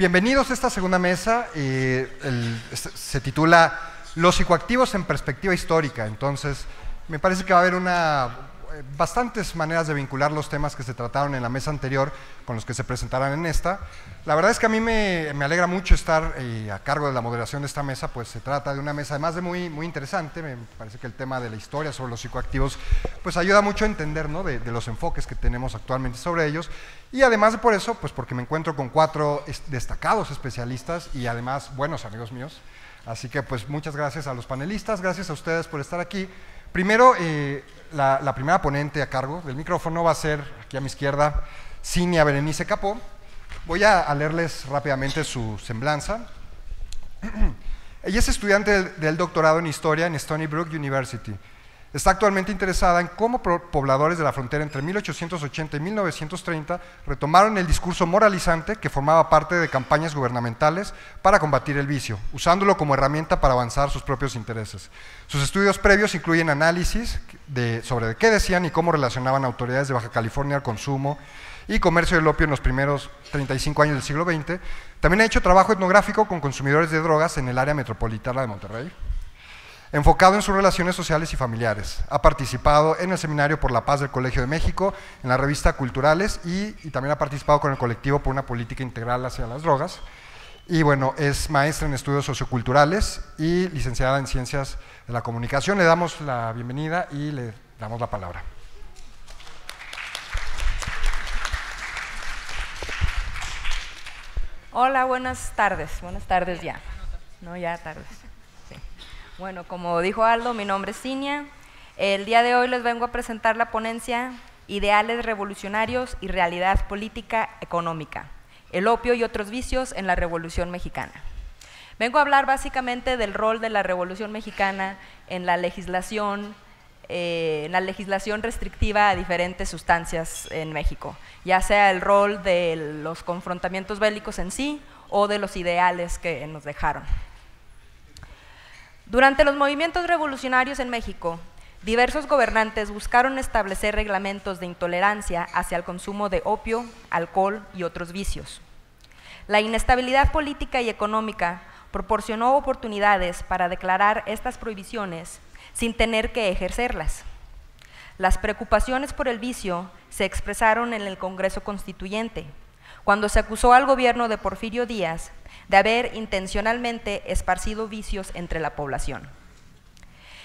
Bienvenidos a esta segunda mesa. Se titula Los psicoactivos en perspectiva histórica. Entonces, me parece que va a haber bastantes maneras de vincular los temas que se trataron en la mesa anterior con los que se presentarán en esta. La verdad es que a mí me alegra mucho estar a cargo de la moderación de esta mesa, pues se trata de una mesa además de muy interesante. Me parece que el tema de la historia sobre los psicoactivos pues ayuda mucho a entender, ¿no?, de los enfoques que tenemos actualmente sobre ellos, y además de por eso, pues porque me encuentro con 4 destacados especialistas y además buenos amigos míos. Así que pues muchas gracias a los panelistas, gracias a ustedes por estar aquí. Primero, la primera ponente a cargo del micrófono va a ser, aquí a mi izquierda, Cinia Berenice Capó. Voy a leerles rápidamente su semblanza. Ella es estudiante del doctorado en Historia en Stony Brook University. Está actualmente interesada en cómo pobladores de la frontera entre 1880 y 1930 retomaron el discurso moralizante que formaba parte de campañas gubernamentales para combatir el vicio, usándolo como herramienta para avanzar sus propios intereses. Sus estudios previos incluyen análisis sobre qué decían y cómo relacionaban autoridades de Baja California al consumo y comercio del opio en los primeros 35 años del siglo XX. También ha hecho trabajo etnográfico con consumidores de drogas en el área metropolitana de Monterrey, enfocado en sus relaciones sociales y familiares. Ha participado en el Seminario por la Paz del Colegio de México, en la revista Culturales y también ha participado con el colectivo por una política integral hacia las drogas. Y bueno, es maestra en estudios socioculturales y licenciada en Ciencias de la Comunicación. Le damos la bienvenida y le damos la palabra. Hola, buenas tardes. Buenas tardes ya. No, ya tardes. Sí. Bueno, como dijo Aldo, mi nombre es Cinia. El día de hoy les vengo a presentar la ponencia Ideales revolucionarios y realidad política económica, el opio y otros vicios en la Revolución Mexicana. Vengo a hablar básicamente del rol de la Revolución Mexicana en la legislación restrictiva a diferentes sustancias en México, ya sea el rol de los confrontamientos bélicos en sí o de los ideales que nos dejaron. Durante los movimientos revolucionarios en México, diversos gobernantes buscaron establecer reglamentos de intolerancia hacia el consumo de opio, alcohol y otros vicios. La inestabilidad política y económica proporcionó oportunidades para declarar estas prohibiciones sin tener que ejercerlas. Las preocupaciones por el vicio se expresaron en el Congreso Constituyente, cuando se acusó al gobierno de Porfirio Díaz de haber intencionalmente esparcido vicios entre la población.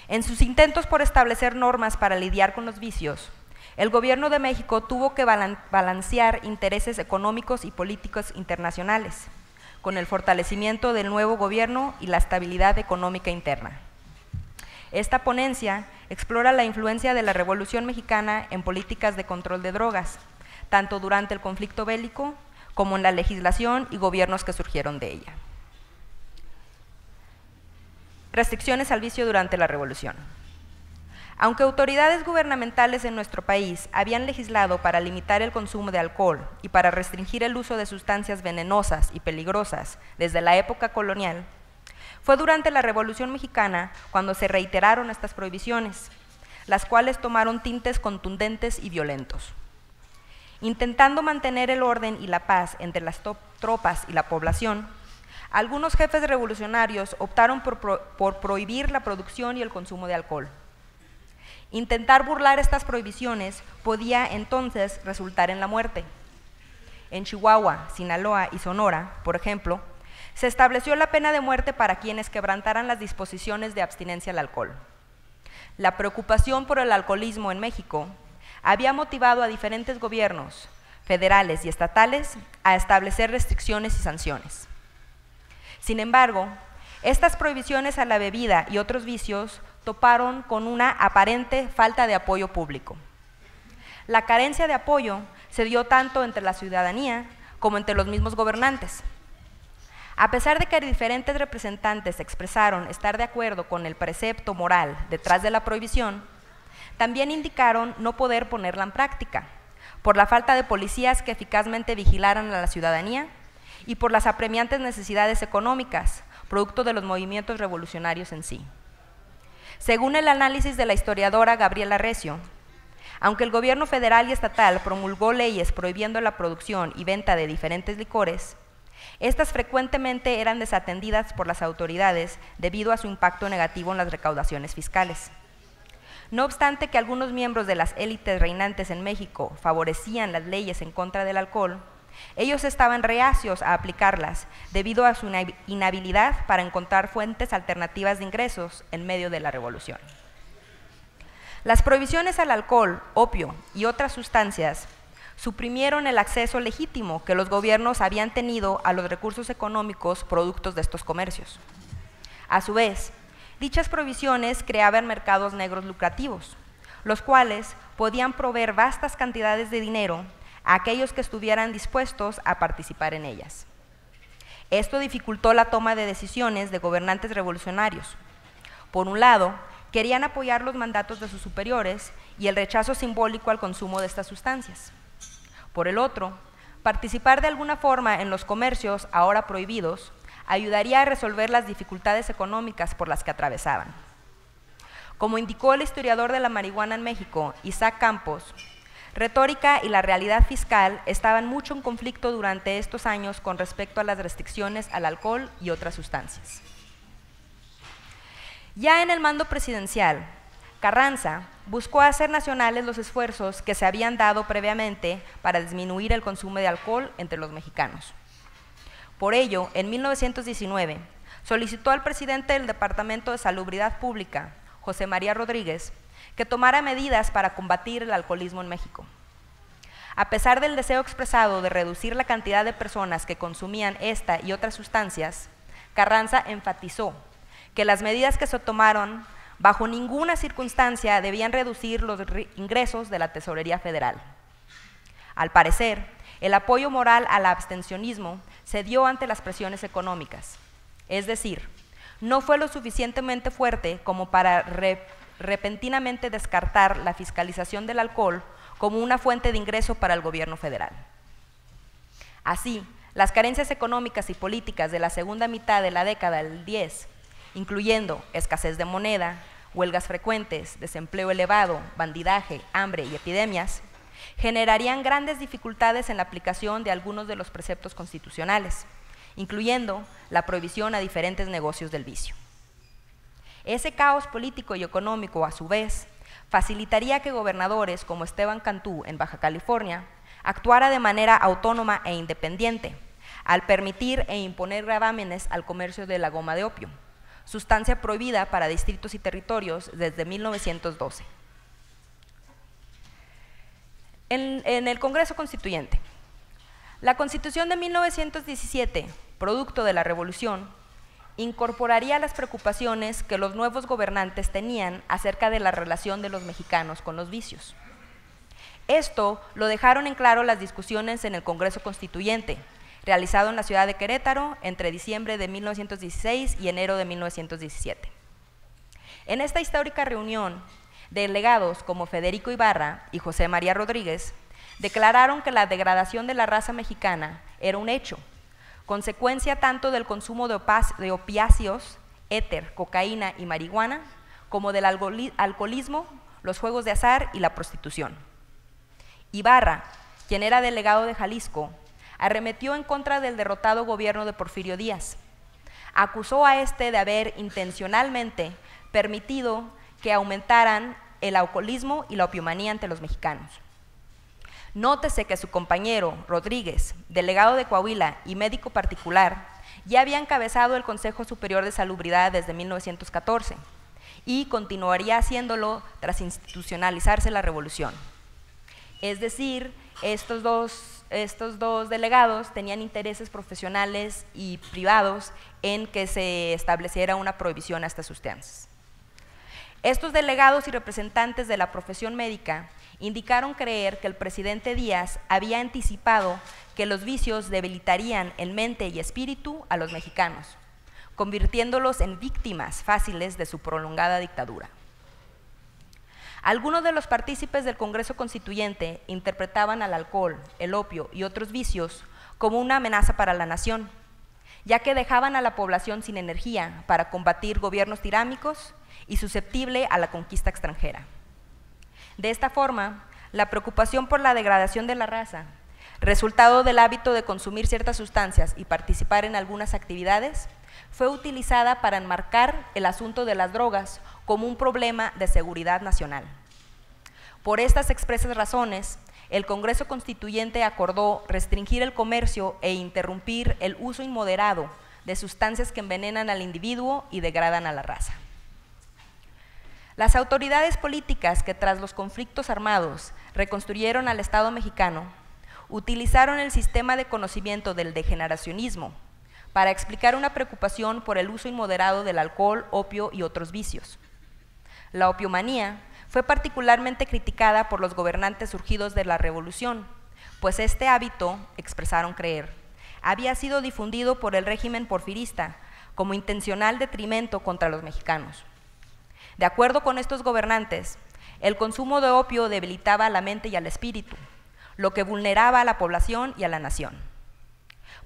En sus intentos por establecer normas para lidiar con los vicios, el gobierno de México tuvo que balancear intereses económicos y políticos internacionales, con el fortalecimiento del nuevo gobierno y la estabilidad económica interna. Esta ponencia explora la influencia de la Revolución Mexicana en políticas de control de drogas, tanto durante el conflicto bélico como en la legislación y gobiernos que surgieron de ella. Restricciones al vicio durante la Revolución. Aunque autoridades gubernamentales en nuestro país habían legislado para limitar el consumo de alcohol y para restringir el uso de sustancias venenosas y peligrosas desde la época colonial, fue durante la Revolución Mexicana cuando se reiteraron estas prohibiciones, las cuales tomaron tintes contundentes y violentos. Intentando mantener el orden y la paz entre las tropas y la población, algunos jefes revolucionarios optaron por prohibir la producción y el consumo de alcohol. Intentar burlar estas prohibiciones podía entonces resultar en la muerte. En Chihuahua, Sinaloa y Sonora, por ejemplo, se estableció la pena de muerte para quienes quebrantaran las disposiciones de abstinencia al alcohol. La preocupación por el alcoholismo en México había motivado a diferentes gobiernos, federales y estatales, a establecer restricciones y sanciones. Sin embargo, estas prohibiciones a la bebida y otros vicios toparon con una aparente falta de apoyo público. La carencia de apoyo se dio tanto entre la ciudadanía como entre los mismos gobernantes. A pesar de que diferentes representantes expresaron estar de acuerdo con el precepto moral detrás de la prohibición, también indicaron no poder ponerla en práctica, por la falta de policías que eficazmente vigilaran a la ciudadanía y por las apremiantes necesidades económicas, producto de los movimientos revolucionarios en sí. Según el análisis de la historiadora Gabriela Recio, aunque el gobierno federal y estatal promulgó leyes prohibiendo la producción y venta de diferentes licores, Estas frecuentemente eran desatendidas por las autoridades debido a su impacto negativo en las recaudaciones fiscales. No obstante que algunos miembros de las élites reinantes en México favorecían las leyes en contra del alcohol, ellos estaban reacios a aplicarlas debido a su inhabilidad para encontrar fuentes alternativas de ingresos en medio de la revolución. Las prohibiciones al alcohol, opio y otras sustancias suprimieron el acceso legítimo que los gobiernos habían tenido a los recursos económicos productos de estos comercios. A su vez, dichas prohibiciones creaban mercados negros lucrativos, los cuales podían proveer vastas cantidades de dinero a aquellos que estuvieran dispuestos a participar en ellas. Esto dificultó la toma de decisiones de gobernantes revolucionarios. Por un lado, querían apoyar los mandatos de sus superiores y el rechazo simbólico al consumo de estas sustancias. Por el otro, participar de alguna forma en los comercios ahora prohibidos ayudaría a resolver las dificultades económicas por las que atravesaban. Como indicó el historiador de la marihuana en México, Isaac Campos, retórica y la realidad fiscal estaban mucho en conflicto durante estos años con respecto a las restricciones al alcohol y otras sustancias. Ya en el mando presidencial, Carranza buscó hacer nacionales los esfuerzos que se habían dado previamente para disminuir el consumo de alcohol entre los mexicanos. Por ello, en 1919, solicitó al presidente del Departamento de Salubridad Pública, José María Rodríguez, que tomara medidas para combatir el alcoholismo en México. A pesar del deseo expresado de reducir la cantidad de personas que consumían esta y otras sustancias, Carranza enfatizó que las medidas que se tomaron bajo ninguna circunstancia debían reducir los ingresos de la Tesorería Federal. Al parecer, el apoyo moral al abstencionismo se dio ante las presiones económicas, es decir, no fue lo suficientemente fuerte como para repentinamente descartar la fiscalización del alcohol como una fuente de ingreso para el gobierno federal. Así, las carencias económicas y políticas de la segunda mitad de la década del 10, incluyendo escasez de moneda, huelgas frecuentes, desempleo elevado, bandidaje, hambre y epidemias, generarían grandes dificultades en la aplicación de algunos de los preceptos constitucionales, incluyendo la prohibición a diferentes negocios del vicio. Ese caos político y económico, a su vez, facilitaría que gobernadores como Esteban Cantú en Baja California actuara de manera autónoma e independiente, al permitir e imponer gravámenes al comercio de la goma de opio, sustancia prohibida para distritos y territorios desde 1912. En el Congreso Constituyente, la Constitución de 1917, producto de la Revolución, incorporaría las preocupaciones que los nuevos gobernantes tenían acerca de la relación de los mexicanos con los vicios. Esto lo dejaron en claro las discusiones en el Congreso Constituyente, realizado en la ciudad de Querétaro entre diciembre de 1916 y enero de 1917. En esta histórica reunión, delegados como Federico Ibarra y José María Rodríguez declararon que la degradación de la raza mexicana era un hecho, consecuencia tanto del consumo de opiáceos, éter, cocaína y marihuana, como del alcoholismo, los juegos de azar y la prostitución. Ibarra, quien era delegado de Jalisco, arremetió en contra del derrotado gobierno de Porfirio Díaz. Acusó a este de haber intencionalmente permitido que aumentaran el alcoholismo y la opiomanía entre los mexicanos. Nótese que su compañero Rodríguez, delegado de Coahuila y médico particular, ya había encabezado el Consejo Superior de Salubridad desde 1914 y continuaría haciéndolo tras institucionalizarse la revolución. Es decir, estos dos delegados tenían intereses profesionales y privados en que se estableciera una prohibición a estas sustancias. Estos delegados y representantes de la profesión médica indicaron creer que el presidente Díaz había anticipado que los vicios debilitarían en mente y espíritu a los mexicanos, convirtiéndolos en víctimas fáciles de su prolongada dictadura. Algunos de los partícipes del Congreso Constituyente interpretaban al alcohol, el opio y otros vicios como una amenaza para la nación, ya que dejaban a la población sin energía para combatir gobiernos tiránicos y susceptible a la conquista extranjera. De esta forma, la preocupación por la degradación de la raza resultado del hábito de consumir ciertas sustancias y participar en algunas actividades, fue utilizada para enmarcar el asunto de las drogas como un problema de seguridad nacional. Por estas expresas razones, el Congreso Constituyente acordó restringir el comercio e interrumpir el uso inmoderado de sustancias que envenenan al individuo y degradan a la raza. Las autoridades políticas que tras los conflictos armados reconstruyeron al Estado mexicano utilizaron el sistema de conocimiento del degeneracionismo para explicar una preocupación por el uso inmoderado del alcohol, opio y otros vicios. La opiomanía fue particularmente criticada por los gobernantes surgidos de la Revolución, pues este hábito, expresaron creer, había sido difundido por el régimen porfirista como intencional detrimento contra los mexicanos. De acuerdo con estos gobernantes, el consumo de opio debilitaba a la mente y al espíritu, lo que vulneraba a la población y a la nación.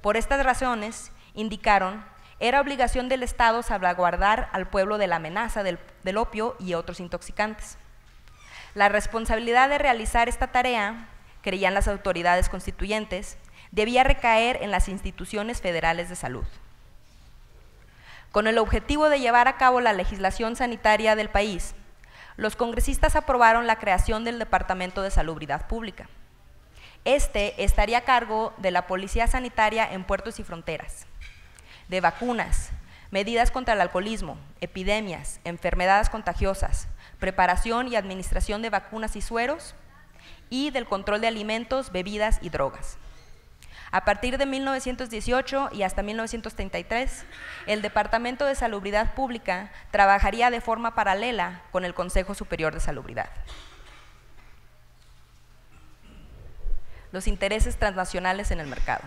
Por estas razones, indicaron, era obligación del Estado salvaguardar al pueblo de la amenaza del opio y otros intoxicantes. La responsabilidad de realizar esta tarea, creían las autoridades constituyentes, debía recaer en las instituciones federales de salud. Con el objetivo de llevar a cabo la legislación sanitaria del país, los congresistas aprobaron la creación del Departamento de Salubridad Pública. Este estaría a cargo de la Policía Sanitaria en puertos y fronteras, de vacunas, medidas contra el alcoholismo, epidemias, enfermedades contagiosas, preparación y administración de vacunas y sueros, y del control de alimentos, bebidas y drogas. A partir de 1918 y hasta 1933, el Departamento de Salubridad Pública trabajaría de forma paralela con el Consejo Superior de Salubridad. Los intereses transnacionales en el mercado.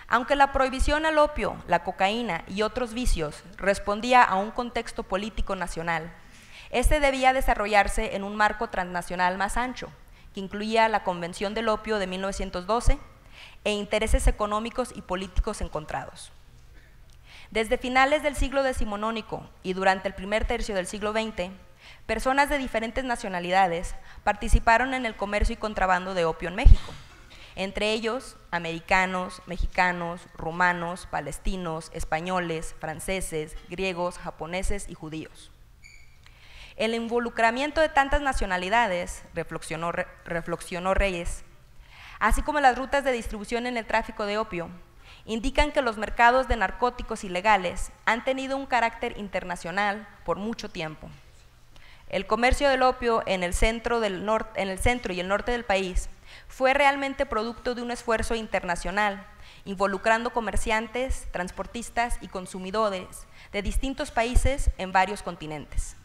Aunque la prohibición al opio, la cocaína y otros vicios respondía a un contexto político nacional, este debía desarrollarse en un marco transnacional más ancho, que incluía la Convención del Opio de 1912 e intereses económicos y políticos encontrados. Desde finales del siglo decimonónico y durante el primer tercio del siglo XX, personas de diferentes nacionalidades participaron en el comercio y contrabando de opio en México, entre ellos americanos, mexicanos, rumanos, palestinos, españoles, franceses, griegos, japoneses y judíos. El involucramiento de tantas nacionalidades, reflexionó Reyes, así como las rutas de distribución en el tráfico de opio, indican que los mercados de narcóticos ilegales han tenido un carácter internacional por mucho tiempo. El comercio del opio en el centro y el norte del país fue realmente producto de un esfuerzo internacional, involucrando comerciantes, transportistas y consumidores de distintos países en varios continentes.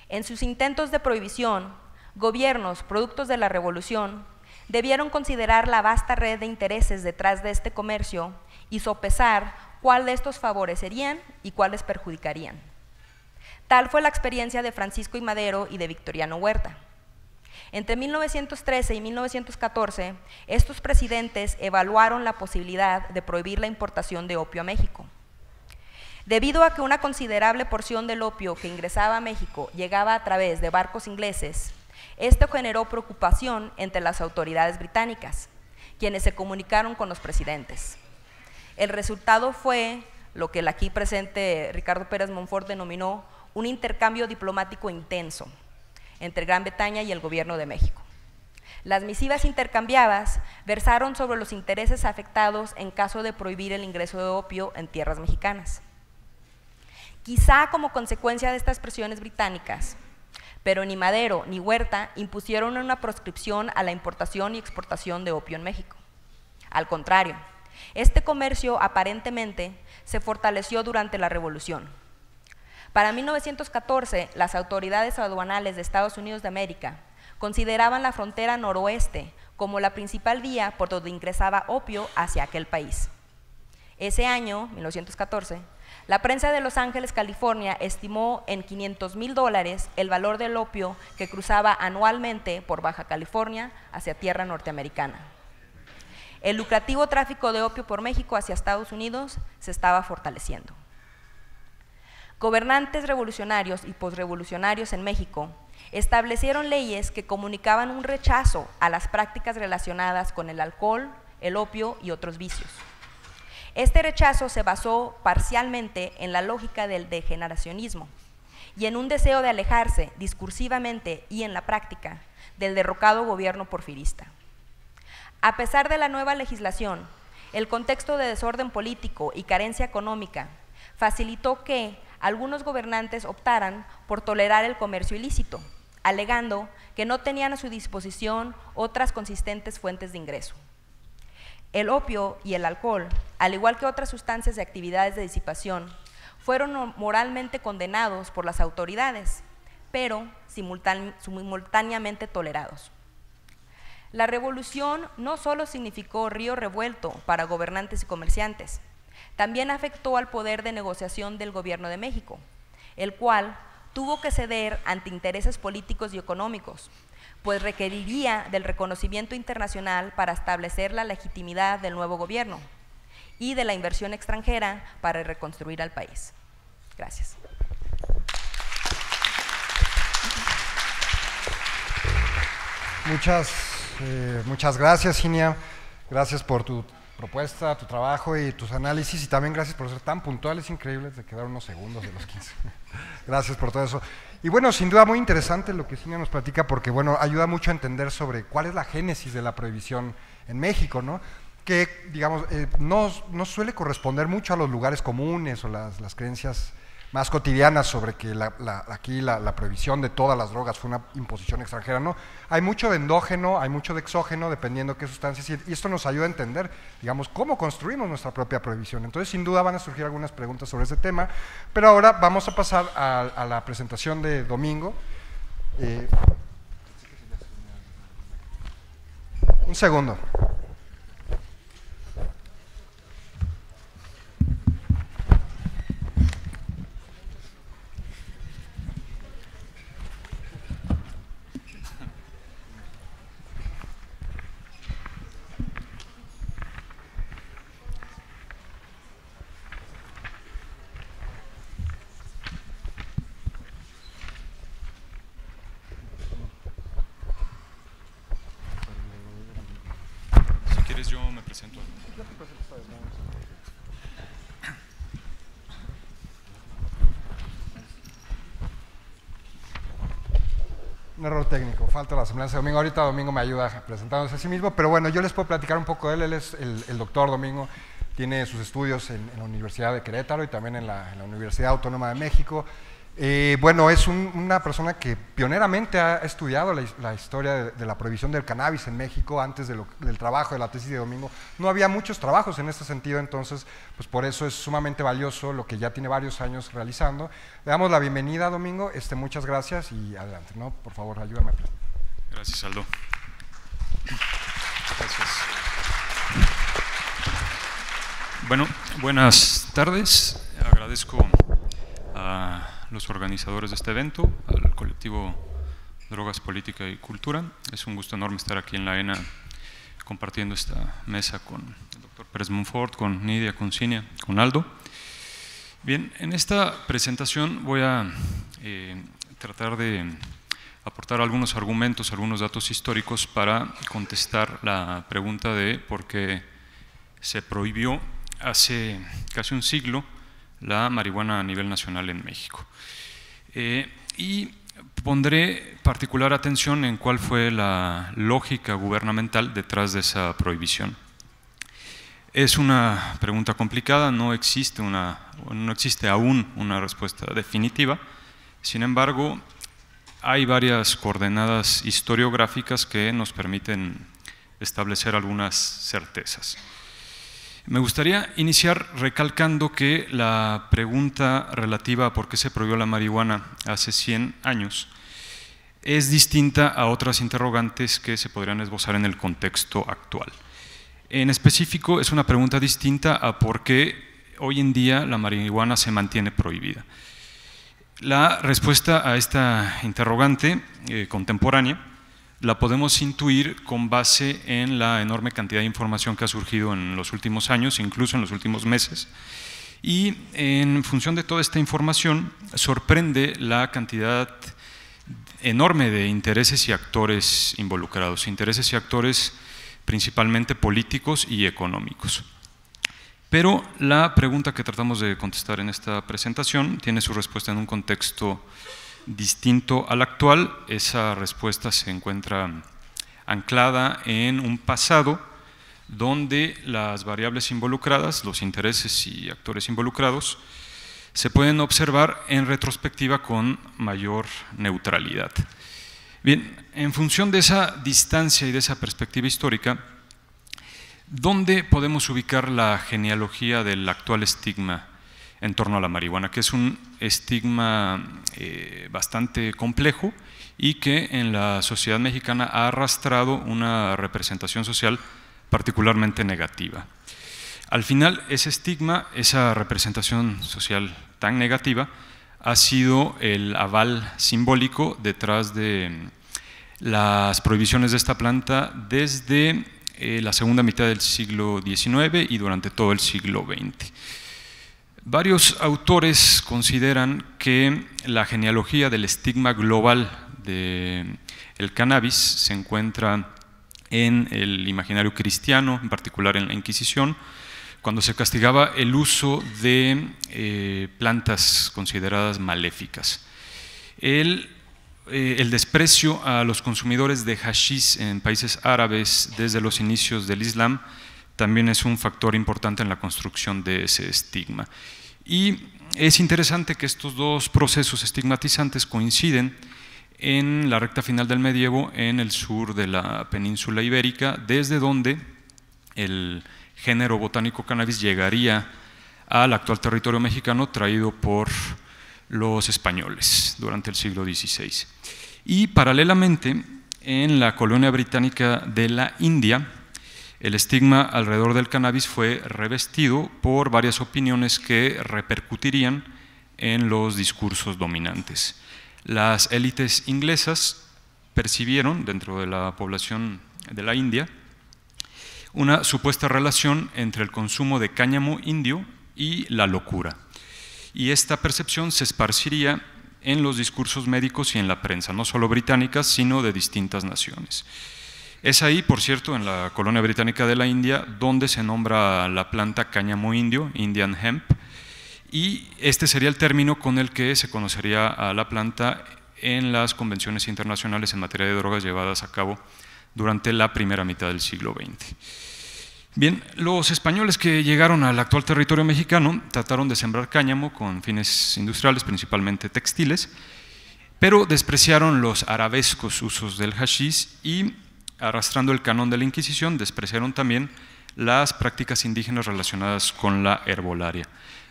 En sus intentos de prohibición, gobiernos productos de la Revolución debieron considerar la vasta red de intereses detrás de este comercio y sopesar cuál de estos favorecerían y cuáles perjudicarían. Tal fue la experiencia de Francisco I. Madero y de Victoriano Huerta. Entre 1913 y 1914, estos presidentes evaluaron la posibilidad de prohibir la importación de opio a México. Debido a que una considerable porción del opio que ingresaba a México llegaba a través de barcos ingleses, esto generó preocupación entre las autoridades británicas, quienes se comunicaron con los presidentes. El resultado fue lo que el aquí presente Ricardo Pérez Monfort denominó un intercambio diplomático intenso entre Gran Bretaña y el gobierno de México. Las misivas intercambiadas versaron sobre los intereses afectados en caso de prohibir el ingreso de opio en tierras mexicanas. Quizá como consecuencia de estas presiones británicas, pero ni Madero ni Huerta impusieron una proscripción a la importación y exportación de opio en México. Al contrario, este comercio aparentemente se fortaleció durante la Revolución. Para 1914, las autoridades aduanales de Estados Unidos de América consideraban la frontera noroeste como la principal vía por donde ingresaba opio hacia aquel país. Ese año, 1914, la prensa de Los Ángeles, California, estimó en $500,000 el valor del opio que cruzaba anualmente por Baja California hacia tierra norteamericana. El lucrativo tráfico de opio por México hacia Estados Unidos se estaba fortaleciendo. Gobernantes revolucionarios y posrevolucionarios en México establecieron leyes que comunicaban un rechazo a las prácticas relacionadas con el alcohol, el opio y otros vicios. Este rechazo se basó parcialmente en la lógica del degeneracionismo y en un deseo de alejarse discursivamente y en la práctica del derrocado gobierno porfirista. A pesar de la nueva legislación, el contexto de desorden político y carencia económica facilitó que algunos gobernantes optaran por tolerar el comercio ilícito, alegando que no tenían a su disposición otras consistentes fuentes de ingreso. El opio y el alcohol, al igual que otras sustancias de actividades de disipación, fueron moralmente condenados por las autoridades, pero simultáneamente tolerados. La revolución no solo significó río revuelto para gobernantes y comerciantes, también afectó al poder de negociación del Gobierno de México, el cual tuvo que ceder ante intereses políticos y económicos, pues requeriría del reconocimiento internacional para establecer la legitimidad del nuevo gobierno y de la inversión extranjera para reconstruir al país. Gracias. Muchas gracias, Ginia. Gracias por tu propuesta, tu trabajo y tus análisis, y también gracias por ser tan puntuales, increíbles, de quedar unos segundos de los 15. Gracias por todo eso. Y bueno, sin duda muy interesante lo que Ginia nos platica, porque bueno, ayuda mucho a entender sobre cuál es la génesis de la prohibición en México, ¿no? Que, digamos, no suele corresponder mucho a los lugares comunes o las creencias más cotidianas sobre que aquí la prohibición de todas las drogas fue una imposición extranjera, ¿no? Hay mucho de endógeno, hay mucho de exógeno, dependiendo qué sustancias, y esto nos ayuda a entender, digamos, cómo construimos nuestra propia prohibición. Entonces, sin duda van a surgir algunas preguntas sobre ese tema, pero ahora vamos a pasar a la presentación de Domingo. Un segundo. Yo me presento. Un error técnico, falta la semblanza de Domingo. Ahorita Domingo me ayuda presentándose a sí mismo, pero bueno, yo les puedo platicar un poco de él. Él es el doctor Domingo, tiene sus estudios en la Universidad de Querétaro y también en la Universidad Autónoma de México. Bueno, es una persona que pioneramente ha estudiado la historia de la prohibición del cannabis en México. Antes del trabajo de la tesis de Domingo no había muchos trabajos en este sentido, entonces pues por eso es sumamente valioso lo que ya tiene varios años realizando. Le damos la bienvenida a Domingo, muchas gracias y adelante, ¿no? Por favor, ayúdame a presentar. Gracias, Aldo. Gracias. Bueno, buenas tardes. Agradezco a los organizadores de este evento, al colectivo Drogas, Política y Cultura. Es un gusto enorme estar aquí en la ENA compartiendo esta mesa con el doctor Pérez Monfort, con Nidia, con Cinia, con Aldo. Bien, en esta presentación voy a tratar de aportar algunos argumentos, algunos datos históricos para contestar la pregunta de por qué se prohibió hace casi un siglo la marihuana a nivel nacional en México. Y pondré particular atención en cuál fue la lógica gubernamental detrás de esa prohibición. Es una pregunta complicada, no existe aún una respuesta definitiva. Sin embargo, hay varias coordenadas historiográficas que nos permiten establecer algunas certezas. Me gustaría iniciar recalcando que la pregunta relativa a por qué se prohibió la marihuana hace 100 años es distinta a otras interrogantes que se podrían esbozar en el contexto actual. En específico, es una pregunta distinta a por qué hoy en día la marihuana se mantiene prohibida. La respuesta a esta interrogante contemporánea la podemos intuir con base en la enorme cantidad de información que ha surgido en los últimos años, incluso en los últimos meses. Y en función de toda esta información, sorprende la cantidad enorme de intereses y actores involucrados, intereses y actores principalmente políticos y económicos. Pero la pregunta que tratamos de contestar en esta presentación tiene su respuesta en un contexto distinto al actual. Esa respuesta se encuentra anclada en un pasado donde las variables involucradas, los intereses y actores involucrados, se pueden observar en retrospectiva con mayor neutralidad. Bien, en función de esa distancia y de esa perspectiva histórica, ¿dónde podemos ubicar la genealogía del actual estigma en torno a la marihuana? Que es un estigma bastante complejo y que en la sociedad mexicana ha arrastrado una representación social particularmente negativa. Al final, ese estigma, esa representación social tan negativa, ha sido el aval simbólico detrás de las prohibiciones de esta planta desde la segunda mitad del siglo XIX y durante todo el siglo XX. Varios autores consideran que la genealogía del estigma global del cannabis se encuentra en el imaginario cristiano, en particular en la Inquisición, cuando se castigaba el uso de plantas consideradas maléficas. El desprecio a los consumidores de hashish en países árabes desde los inicios del Islam también es un factor importante en la construcción de ese estigma. Y es interesante que estos dos procesos estigmatizantes coinciden en la recta final del medievo en el sur de la península ibérica, desde donde el género botánico cannabis llegaría al actual territorio mexicano traído por los españoles durante el siglo XVI. Y paralelamente, en la colonia británica de la India, el estigma alrededor del cannabis fue revestido por varias opiniones que repercutirían en los discursos dominantes. Las élites inglesas percibieron dentro de la población de la India una supuesta relación entre el consumo de cáñamo indio y la locura. Y esta percepción se esparciría en los discursos médicos y en la prensa, no solo británicas, sino de distintas naciones. Es ahí, por cierto, en la colonia británica de la India, donde se nombra la planta cáñamo indio, Indian hemp, y este sería el término con el que se conocería a la planta en las convenciones internacionales en materia de drogas llevadas a cabo durante la primera mitad del siglo XX. Bien, los españoles que llegaron al actual territorio mexicano trataron de sembrar cáñamo con fines industriales, principalmente textiles, pero despreciaron los arabescos usos del hashish y, arrastrando el canon de la Inquisición, despreciaron también las prácticas indígenas relacionadas con la herbolaria.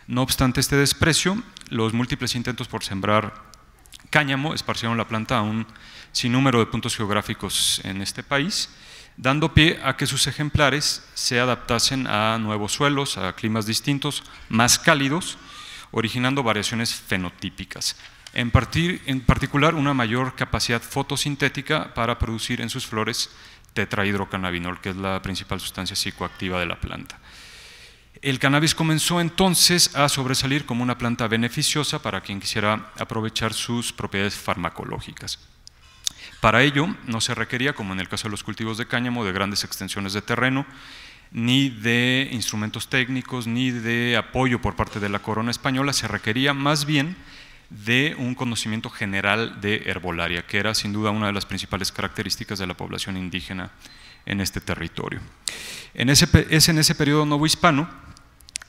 No obstante este desprecio, los múltiples intentos por sembrar cáñamo esparcieron la planta a un sinnúmero de puntos geográficos en este país, dando pie a que sus ejemplares se adaptasen a nuevos suelos, a climas distintos, más cálidos, originando variaciones fenotípicas. En particular, una mayor capacidad fotosintética para producir en sus flores tetrahidrocannabinol, que es la principal sustancia psicoactiva de la planta. El cannabis comenzó entonces a sobresalir como una planta beneficiosa para quien quisiera aprovechar sus propiedades farmacológicas. Para ello no se requería, como en el caso de los cultivos de cáñamo, de grandes extensiones de terreno, ni de instrumentos técnicos, ni de apoyo por parte de la corona española. Se requería más bien de un conocimiento general de herbolaria, que era sin duda una de las principales características de la población indígena en este territorio. Es en ese periodo novohispano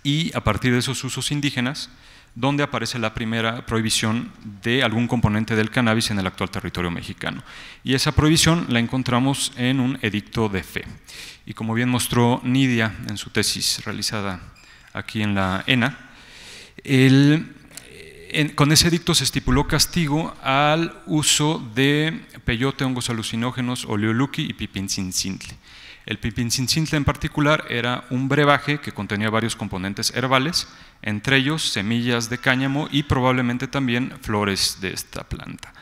y a partir de esos usos indígenas donde aparece la primera prohibición de algún componente del cannabis en el actual territorio mexicano. Y esa prohibición la encontramos en un edicto de fe. Y como bien mostró Nidia en su tesis realizada aquí en la ENA, con ese edicto se estipuló castigo al uso de peyote, hongos alucinógenos, oleoluqui y pipincincintle. El pipincincintle en particular era un brebaje que contenía varios componentes herbales, entre ellos semillas de cáñamo y probablemente también flores de esta planta.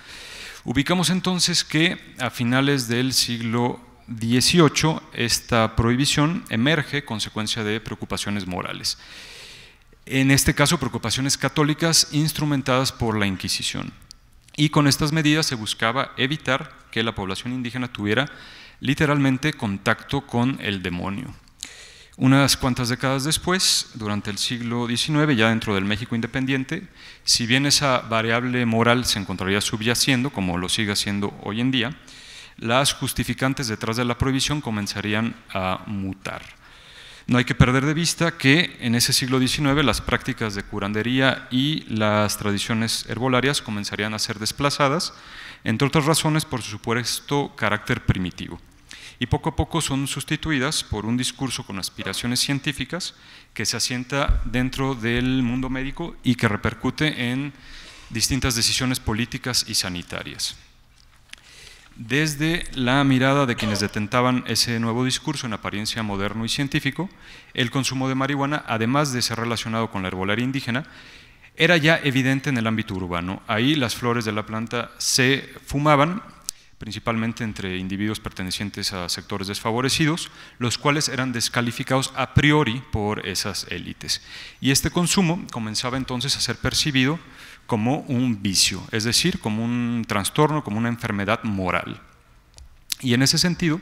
Ubicamos entonces que a finales del siglo XVIII esta prohibición emerge consecuencia de preocupaciones morales. En este caso, preocupaciones católicas instrumentadas por la Inquisición. y con estas medidas se buscaba evitar que la población indígena tuviera literalmente contacto con el demonio. Unas cuantas décadas después, durante el siglo XIX, ya dentro del México independiente, si bien esa variable moral se encontraría subyaciendo, como lo sigue haciendo hoy en día, las justificantes detrás de la prohibición comenzarían a mutar. No hay que perder de vista que en ese siglo XIX las prácticas de curandería y las tradiciones herbolarias comenzarían a ser desplazadas, entre otras razones por su supuesto carácter primitivo, y poco a poco son sustituidas por un discurso con aspiraciones científicas que se asienta dentro del mundo médico y que repercute en distintas decisiones políticas y sanitarias. Desde la mirada de quienes detentaban ese nuevo discurso en apariencia moderno y científico, el consumo de marihuana, además de ser relacionado con la herbolaria indígena, era ya evidente en el ámbito urbano. Ahí las flores de la planta se fumaban, principalmente entre individuos pertenecientes a sectores desfavorecidos, los cuales eran descalificados a priori por esas élites. Y este consumo comenzaba entonces a ser percibido como un vicio, es decir, como un trastorno, como una enfermedad moral. Y en ese sentido,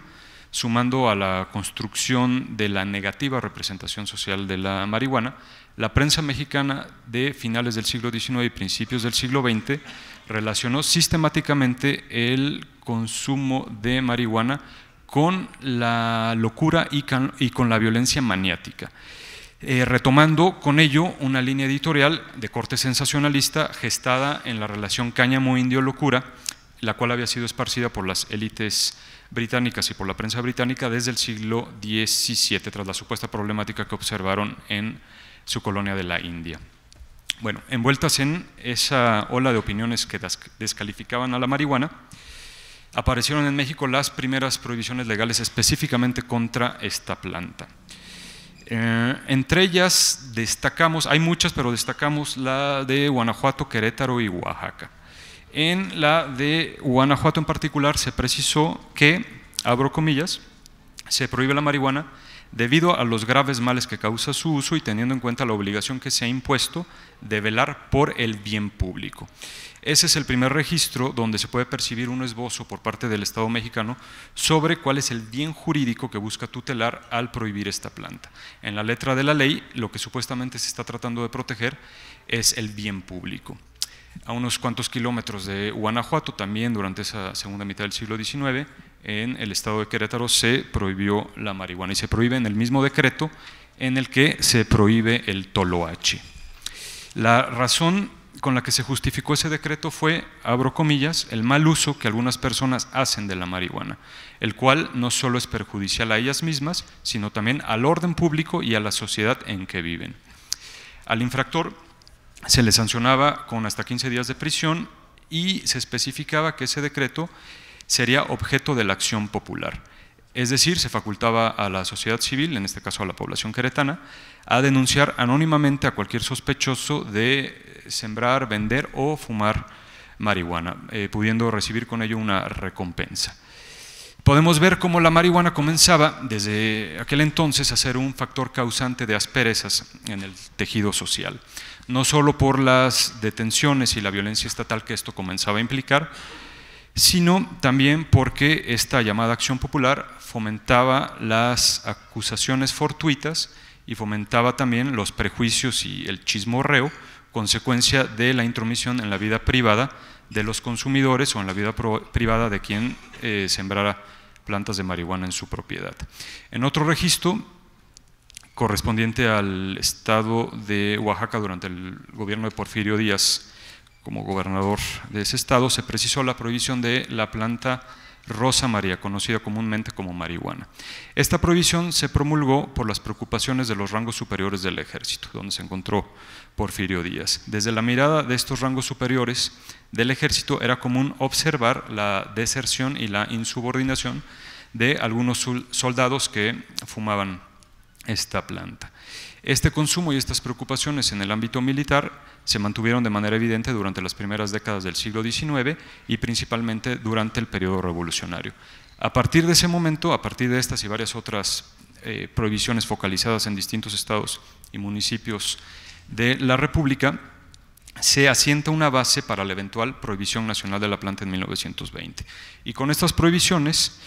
sumando a la construcción de la negativa representación social de la marihuana, la prensa mexicana de finales del siglo XIX y principios del siglo XX relacionó sistemáticamente el consumo de marihuana con la locura y con la violencia maniática, retomando con ello una línea editorial de corte sensacionalista gestada en la relación cáñamo-indio-locura, la cual había sido esparcida por las élites británicas y por la prensa británica desde el siglo XVII, tras la supuesta problemática que observaron en su colonia de la India. Bueno, envueltas en esa ola de opiniones que descalificaban a la marihuana, aparecieron en México las primeras prohibiciones legales específicamente contra esta planta. Entre ellas destacamos, hay muchas, pero destacamos la de Guanajuato, Querétaro y Oaxaca. En la de Guanajuato en particular se precisó que, abro comillas, se prohíbe la marihuana debido a los graves males que causa su uso y teniendo en cuenta la obligación que se ha impuesto de velar por el bien público. Ese es el primer registro donde se puede percibir un esbozo por parte del Estado mexicano sobre cuál es el bien jurídico que busca tutelar al prohibir esta planta. En la letra de la ley, lo que supuestamente se está tratando de proteger es el bien público. A unos cuantos kilómetros de Guanajuato, también durante esa segunda mitad del siglo XIX, en el estado de Querétaro se prohibió la marihuana y se prohíbe en el mismo decreto en el que se prohíbe el toloache. La razón con la que se justificó ese decreto fue, abro comillas, el mal uso que algunas personas hacen de la marihuana, el cual no solo es perjudicial a ellas mismas, sino también al orden público y a la sociedad en que viven. Al infractor se le sancionaba con hasta 15 días de prisión y se especificaba que ese decreto sería objeto de la acción popular. Es decir, se facultaba a la sociedad civil, en este caso a la población queretana, a denunciar anónimamente a cualquier sospechoso de sembrar, vender o fumar marihuana, pudiendo recibir con ello una recompensa. Podemos ver cómo la marihuana comenzaba desde aquel entonces a ser un factor causante de asperezas en el tejido social, no solo por las detenciones y la violencia estatal que esto comenzaba a implicar, sino también porque esta llamada acción popular fomentaba las acusaciones fortuitas y fomentaba también los prejuicios y el chismorreo, consecuencia de la intromisión en la vida privada de los consumidores o en la vida privada de quien sembrara plantas de marihuana en su propiedad. En otro registro, correspondiente al estado de Oaxaca durante el gobierno de Porfirio Díaz, como gobernador de ese estado, se precisó la prohibición de la planta Rosa María, conocida comúnmente como marihuana. Esta prohibición se promulgó por las preocupaciones de los rangos superiores del ejército, donde se encontró Porfirio Díaz. Desde la mirada de estos rangos superiores del ejército era común observar la deserción y la insubordinación de algunos soldados que fumaban esta planta. Este consumo y estas preocupaciones en el ámbito militar se mantuvieron de manera evidente durante las primeras décadas del siglo XIX y principalmente durante el periodo revolucionario. A partir de ese momento, a partir de estas y varias otras prohibiciones focalizadas en distintos estados y municipios de la República, se asienta una base para la eventual prohibición nacional de la planta en 1920. Y con estas prohibiciones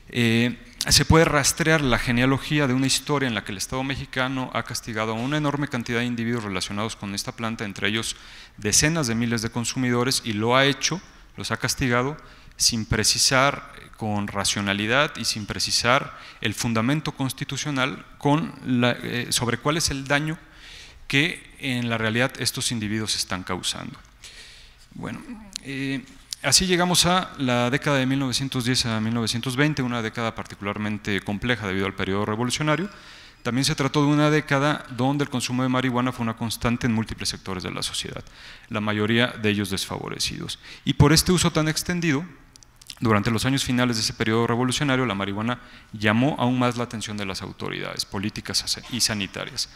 se puede rastrear la genealogía de una historia en la que el Estado mexicano ha castigado a una enorme cantidad de individuos relacionados con esta planta, entre ellos decenas de miles de consumidores, y lo ha hecho, los ha castigado sin precisar con racionalidad y sin precisar el fundamento constitucional sobre cuál es el daño que en la realidad estos individuos están causando. Bueno, así llegamos a la década de 1910 a 1920, una década particularmente compleja debido al periodo revolucionario. También se trató de una década donde el consumo de marihuana fue una constante en múltiples sectores de la sociedad, la mayoría de ellos desfavorecidos. Y por este uso tan extendido, durante los años finales de ese periodo revolucionario, la marihuana llamó aún más la atención de las autoridades políticas y sanitarias,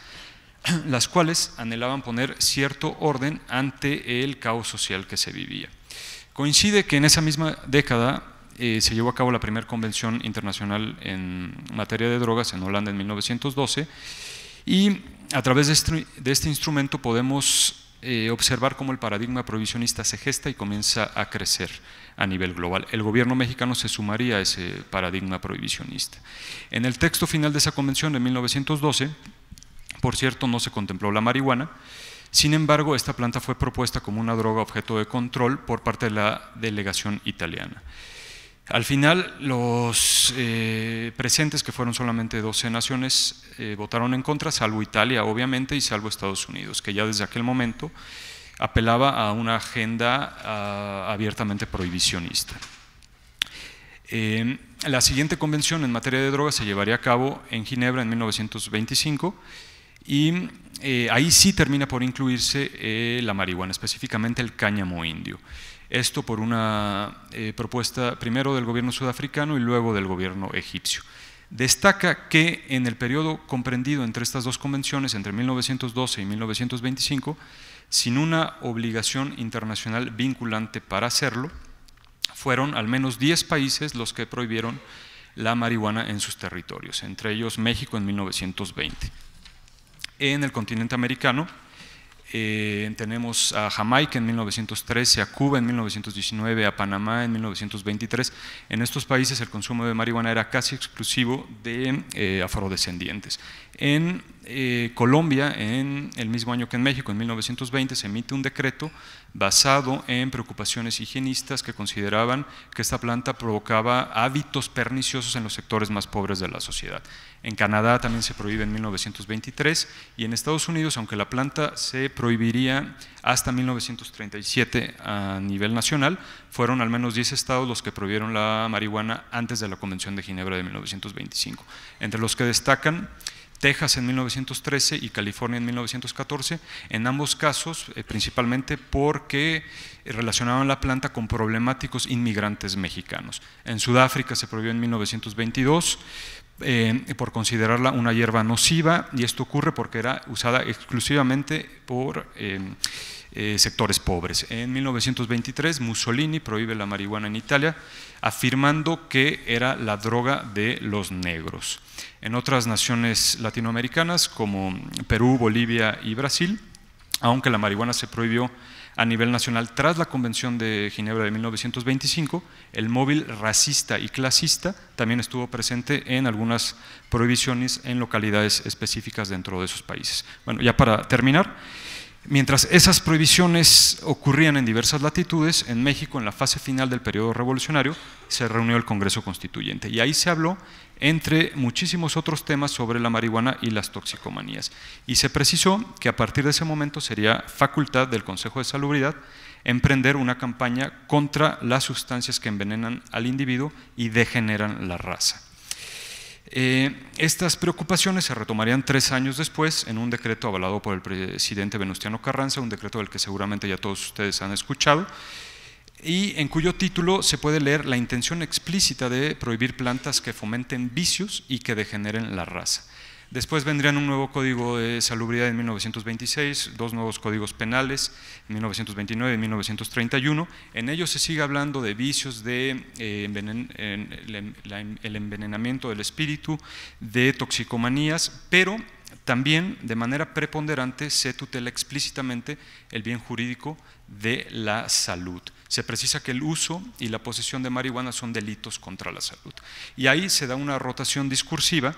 las cuales anhelaban poner cierto orden ante el caos social que se vivía. Coincide que en esa misma década se llevó a cabo la primera convención internacional en materia de drogas en Holanda en 1912, y a través de este instrumento podemos observar cómo el paradigma prohibicionista se gesta y comienza a crecer a nivel global. El gobierno mexicano se sumaría a ese paradigma prohibicionista. En el texto final de esa convención de 1912, por cierto, no se contempló la marihuana. Sin embargo, esta planta fue propuesta como una droga objeto de control por parte de la delegación italiana. Al final, los presentes, que fueron solamente 12 naciones, votaron en contra, salvo Italia, obviamente, y salvo Estados Unidos, que ya desde aquel momento apelaba a una agenda abiertamente prohibicionista. La siguiente convención en materia de drogas se llevaría a cabo en Ginebra en 1925, y ahí sí termina por incluirse la marihuana, específicamente el cáñamo indio. Esto por una propuesta primero del gobierno sudafricano y luego del gobierno egipcio. Destaca que en el periodo comprendido entre estas dos convenciones, entre 1912 y 1925, sin una obligación internacional vinculante para hacerlo, fueron al menos 10 países los que prohibieron la marihuana en sus territorios, entre ellos México en 1920. En el continente americano tenemos a Jamaica en 1913, a Cuba en 1919, a Panamá en 1923. En estos países el consumo de marihuana era casi exclusivo de afrodescendientes. En Colombia, en el mismo año que en México, en 1920, se emite un decreto basado en preocupaciones higienistas que consideraban que esta planta provocaba hábitos perniciosos en los sectores más pobres de la sociedad. En Canadá también se prohíbe en 1923, y en Estados Unidos, aunque la planta se prohibiría hasta 1937 a nivel nacional, fueron al menos 10 estados los que prohibieron la marihuana antes de la Convención de Ginebra de 1925, entre los que destacan Texas en 1913 y California en 1914, en ambos casos principalmente porque relacionaban la planta con problemáticos inmigrantes mexicanos. En Sudáfrica se prohibió en 1922 por considerarla una hierba nociva, y esto ocurre porque era usada exclusivamente por sectores pobres. En 1923 Mussolini prohíbe la marihuana en Italia, afirmando que era la droga de los negros. En otras naciones latinoamericanas como Perú, Bolivia y Brasil, aunque la marihuana se prohibió a nivel nacional tras la Convención de Ginebra de 1925, el móvil racista y clasista también estuvo presente en algunas prohibiciones en localidades específicas dentro de esos países. Bueno, ya para terminar, mientras esas prohibiciones ocurrían en diversas latitudes, en México, en la fase final del periodo revolucionario, se reunió el Congreso Constituyente, y ahí se habló, entre muchísimos otros temas, sobre la marihuana y las toxicomanías, y se precisó que a partir de ese momento sería facultad del Consejo de Salubridad emprender una campaña contra las sustancias que envenenan al individuo y degeneran la raza. Estas preocupaciones se retomarían 3 años después en un decreto avalado por el presidente Venustiano Carranza, un decreto del que seguramente ya todos ustedes han escuchado, y en cuyo título se puede leer la intención explícita de prohibir plantas que fomenten vicios y que degeneren la raza. Después vendrían un nuevo código de salubridad en 1926, 2 nuevos códigos penales en 1929 y 1931. En ellos se sigue hablando de vicios, de el envenenamiento del espíritu, de toxicomanías, pero también de manera preponderante se tutela explícitamente el bien jurídico de la salud. Se precisa que el uso y la posesión de marihuana son delitos contra la salud. Y ahí se da una rotación discursiva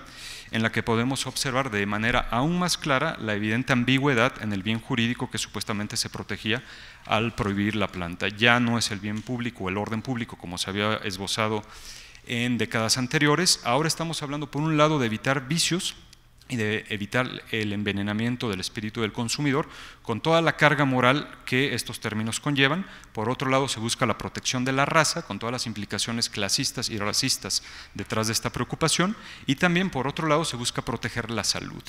en la que podemos observar de manera aún más clara la evidente ambigüedad en el bien jurídico que supuestamente se protegía al prohibir la planta. Ya no es el bien público o el orden público como se había esbozado en décadas anteriores. Ahora estamos hablando por un lado de evitar vicios y de evitar el envenenamiento del espíritu del consumidor con toda la carga moral que estos términos conllevan. Por otro lado, se busca la protección de la raza con todas las implicaciones clasistas y racistas detrás de esta preocupación, y también por otro lado se busca proteger la salud.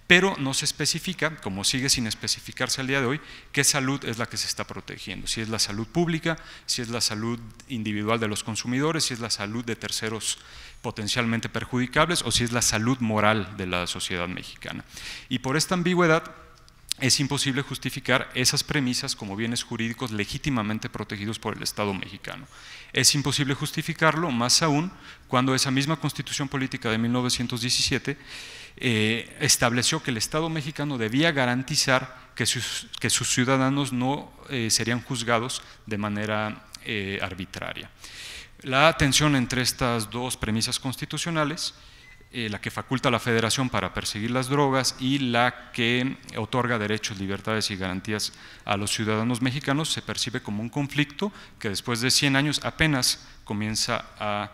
Pero no se especifica, como sigue sin especificarse al día de hoy, qué salud es la que se está protegiendo, si es la salud pública, si es la salud individual de los consumidores, si es la salud de terceros potencialmente perjudicables o si es la salud moral de la sociedad mexicana. Y por esta ambigüedad es imposible justificar esas premisas como bienes jurídicos legítimamente protegidos por el Estado mexicano. Es imposible justificarlo, más aún, cuando esa misma Constitución Política de 1917 estableció que el Estado mexicano debía garantizar que sus ciudadanos no serían juzgados de manera arbitraria. La tensión entre estas dos premisas constitucionales, la que faculta a la Federación para perseguir las drogas y la que otorga derechos, libertades y garantías a los ciudadanos mexicanos, se percibe como un conflicto que después de 100 años apenas comienza a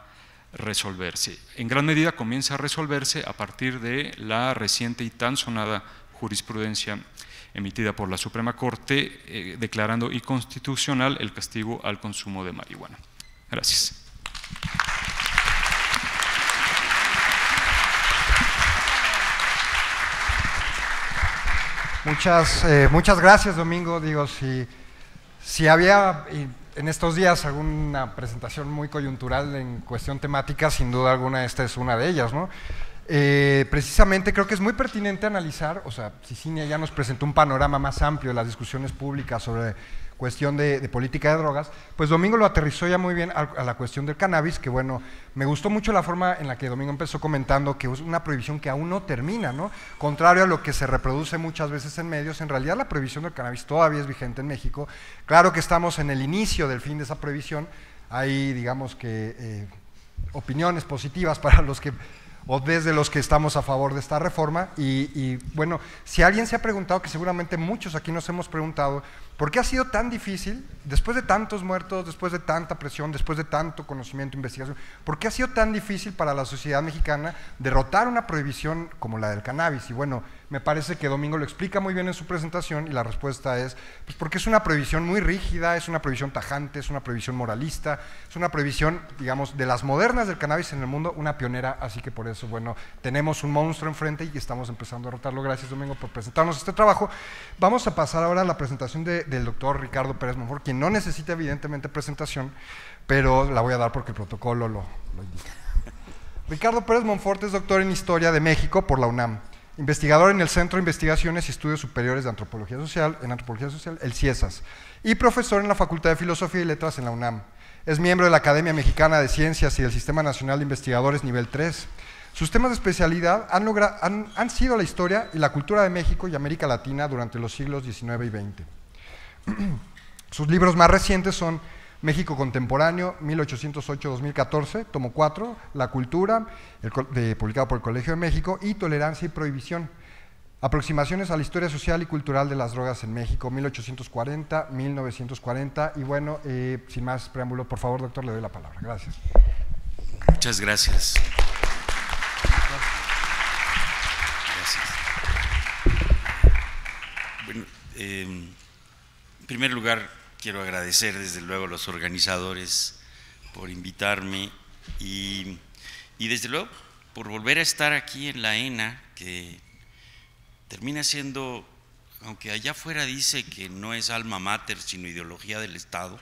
resolverse. En gran medida comienza a resolverse a partir de la reciente y tan sonada jurisprudencia emitida por la Suprema Corte declarando inconstitucional el castigo al consumo de marihuana. Gracias. Muchas gracias, Domingo. Digo, si había en estos días alguna presentación muy coyuntural en cuestión temática, sin duda alguna esta es una de ellas, ¿no? Precisamente creo que es muy pertinente analizar, o sea, Cicinia ya nos presentó un panorama más amplio de las discusiones públicas sobre cuestión de política de drogas, pues Domingo lo aterrizó ya muy bien a la cuestión del cannabis, que bueno, me gustó mucho la forma en la que Domingo empezó comentando que es una prohibición que aún no termina, ¿no? Contrario a lo que se reproduce muchas veces en medios, en realidad la prohibición del cannabis todavía es vigente en México. Claro que estamos en el inicio del fin de esa prohibición, hay digamos que opiniones positivas para los que o desde los que estamos a favor de esta reforma y bueno, si alguien se ha preguntado, que seguramente muchos aquí nos hemos preguntado, ¿por qué ha sido tan difícil, después de tantos muertos, después de tanta presión, después de tanto conocimiento, investigación, por qué ha sido tan difícil para la sociedad mexicana derrotar una prohibición como la del cannabis? Y bueno, me parece que Domingo lo explica muy bien en su presentación y la respuesta es, pues porque es una prohibición muy rígida, es una prohibición tajante, es una prohibición moralista, es una prohibición, digamos, de las modernas del cannabis en el mundo, una pionera, así que por eso, bueno, tenemos un monstruo enfrente y estamos empezando a derrotarlo. Gracias, Domingo, por presentarnos este trabajo. Vamos a pasar ahora a la presentación del doctor Ricardo Pérez Monfort, quien no necesita evidentemente presentación, pero la voy a dar porque el protocolo lo indica. Ricardo Pérez Monfort es doctor en Historia de México por la UNAM, investigador en el Centro de Investigaciones y Estudios Superiores de Antropología Social, el CIESAS, y profesor en la Facultad de Filosofía y Letras en la UNAM. Es miembro de la Academia Mexicana de Ciencias y del Sistema Nacional de Investigadores Nivel 3. Sus temas de especialidad han sido la historia y la cultura de México y América Latina durante los siglos XIX y XX. Sus libros más recientes son México Contemporáneo, 1808-2014, tomo 4, La Cultura, publicado por el Colegio de México, y Tolerancia y Prohibición, Aproximaciones a la Historia Social y Cultural de las Drogas en México, 1840-1940, y bueno, sin más preámbulo, por favor, doctor, le doy la palabra. Gracias. Muchas gracias. Gracias. Bueno, en primer lugar, quiero agradecer desde luego a los organizadores por invitarme y desde luego por volver a estar aquí en la ENA, que termina siendo, aunque allá afuera dice que no es alma mater sino ideología del Estado,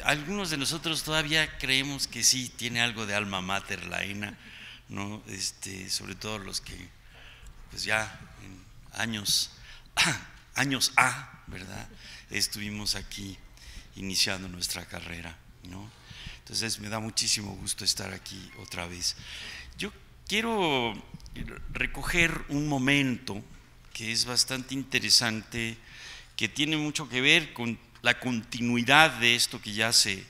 algunos de nosotros todavía creemos que sí tiene algo de alma mater la ENA, ¿no? Sobre todo los que pues ya en años A, ¿verdad? Estuvimos aquí iniciando nuestra carrera, ¿no? Entonces me da muchísimo gusto estar aquí otra vez. Yo quiero recoger un momento que es bastante interesante, que tiene mucho que ver con la continuidad de esto que ya se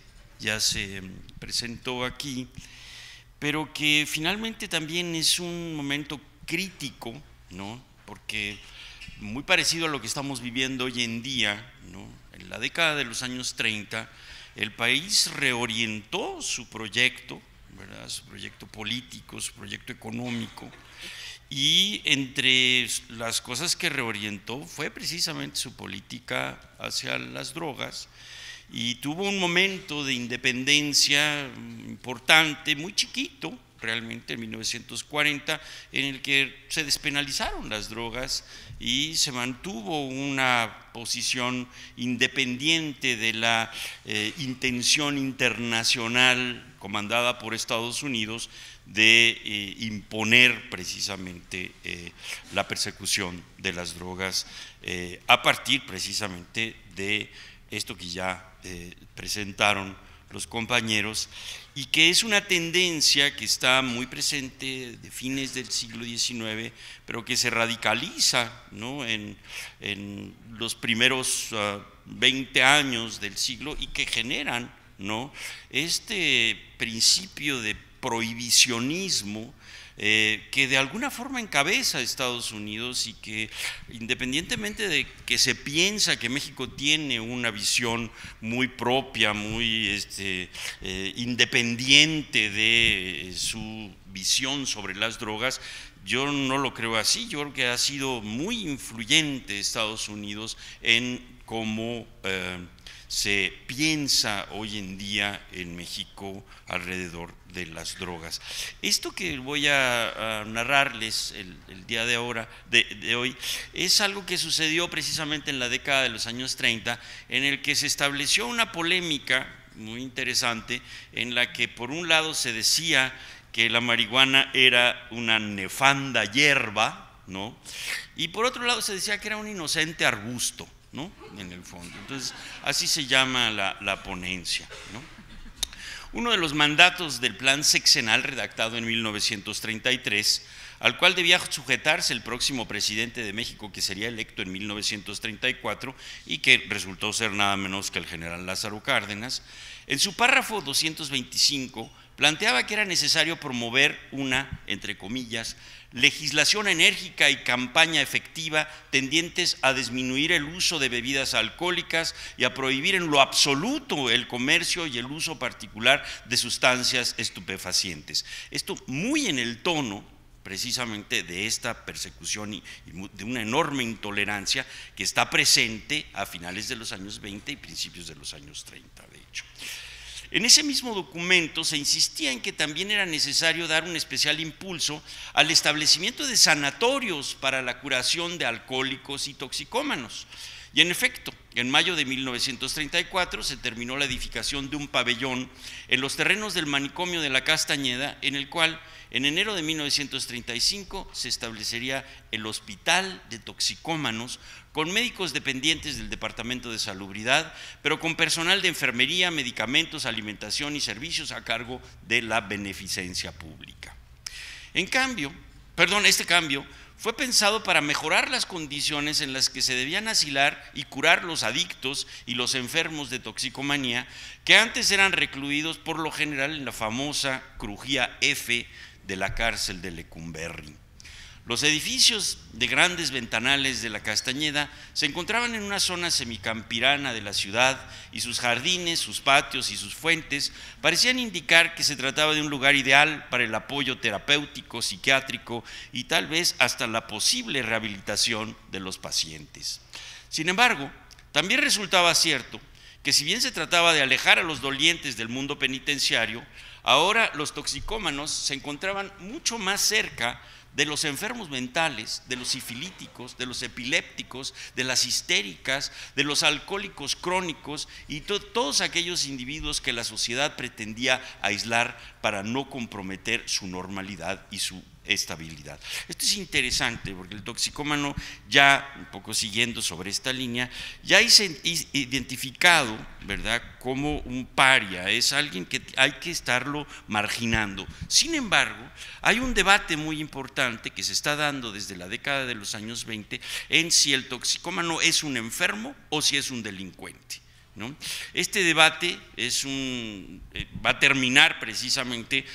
presentó aquí, pero que finalmente también es un momento crítico, ¿no? Porque muy parecido a lo que estamos viviendo hoy en día, ¿no? En la década de los años 30, el país reorientó su proyecto, ¿verdad? Su proyecto político, su proyecto económico, y entre las cosas que reorientó fue precisamente su política hacia las drogas, y tuvo un momento de independencia importante, muy chiquito realmente, en 1940, en el que se despenalizaron las drogas y se mantuvo una posición independiente de la intención internacional comandada por Estados Unidos de imponer precisamente la persecución de las drogas a partir precisamente de esto que ya presentaron los compañeros, y que es una tendencia que está muy presente de fines del siglo XIX, pero que se radicaliza, ¿no? en los primeros 20 años del siglo, y que generan, ¿no? este principio de prohibicionismo que de alguna forma encabeza a Estados Unidos, y que independientemente de que se piensa que México tiene una visión muy propia, muy independiente de su visión sobre las drogas, yo no lo creo así. Yo creo que ha sido muy influyente Estados Unidos en cómo se piensa hoy en día en México alrededor de las drogas. Esto que voy a narrarles el día de hoy es algo que sucedió precisamente en la década de los años 30, en el que se estableció una polémica muy interesante, en la que por un lado se decía que la marihuana era una nefanda hierba, ¿no? Y por otro lado se decía que era un inocente arbusto, ¿no? En el fondo. Entonces, así se llama la ponencia, ¿no? Uno de los mandatos del plan sexenal redactado en 1933, al cual debía sujetarse el próximo presidente de México, que sería electo en 1934 y que resultó ser nada menos que el general Lázaro Cárdenas, en su párrafo 225 planteaba que era necesario promover una, entre comillas, legislación enérgica y campaña efectiva tendientes a disminuir el uso de bebidas alcohólicas y a prohibir en lo absoluto el comercio y el uso particular de sustancias estupefacientes. Esto muy en el tono precisamente de esta persecución y de una enorme intolerancia que está presente a finales de los años 20 y principios de los años 30, de hecho. En ese mismo documento se insistía en que también era necesario dar un especial impulso al establecimiento de sanatorios para la curación de alcohólicos y toxicómanos. Y en efecto, en mayo de 1934 se terminó la edificación de un pabellón en los terrenos del manicomio de la Castañeda, en el cual en enero de 1935 se establecería el Hospital de Toxicómanos, con médicos dependientes del Departamento de Salubridad, pero con personal de enfermería, medicamentos, alimentación y servicios a cargo de la beneficencia pública. Este cambio fue pensado para mejorar las condiciones en las que se debían asilar y curar los adictos y los enfermos de toxicomanía, que antes eran recluidos por lo general en la famosa crujía F de la cárcel de Lecumberri. Los edificios de grandes ventanales de la Castañeda se encontraban en una zona semicampirana de la ciudad, y sus jardines, sus patios y sus fuentes parecían indicar que se trataba de un lugar ideal para el apoyo terapéutico, psiquiátrico y tal vez hasta la posible rehabilitación de los pacientes. Sin embargo, también resultaba cierto que si bien se trataba de alejar a los dolientes del mundo penitenciario, ahora los toxicómanos se encontraban mucho más cerca de los enfermos mentales, de los sifilíticos, de los epilépticos, de las histéricas, de los alcohólicos crónicos y todos aquellos individuos que la sociedad pretendía aislar para no comprometer su normalidad y su estabilidad. Esto es interesante porque el toxicómano, ya un poco siguiendo sobre esta línea, ya es identificado, ¿verdad?, como un paria, es alguien que hay que estarlo marginando. Sin embargo, hay un debate muy importante que se está dando desde la década de los años 20 en si el toxicómano es un enfermo o si es un delincuente, ¿no? Este debate va a terminar precisamente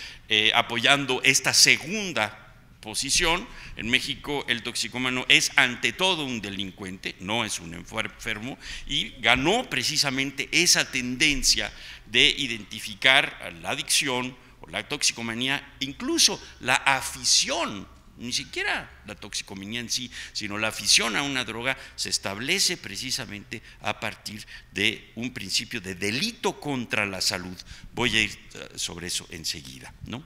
apoyando esta segunda posición. En México el toxicómano es ante todo un delincuente, no es un enfermo, y ganó precisamente esa tendencia de identificar la adicción o la toxicomanía, incluso la afición. Ni siquiera la toxicomanía en sí, sino la afición a una droga se establece precisamente a partir de un principio de delito contra la salud. Voy a ir sobre eso enseguida, ¿no?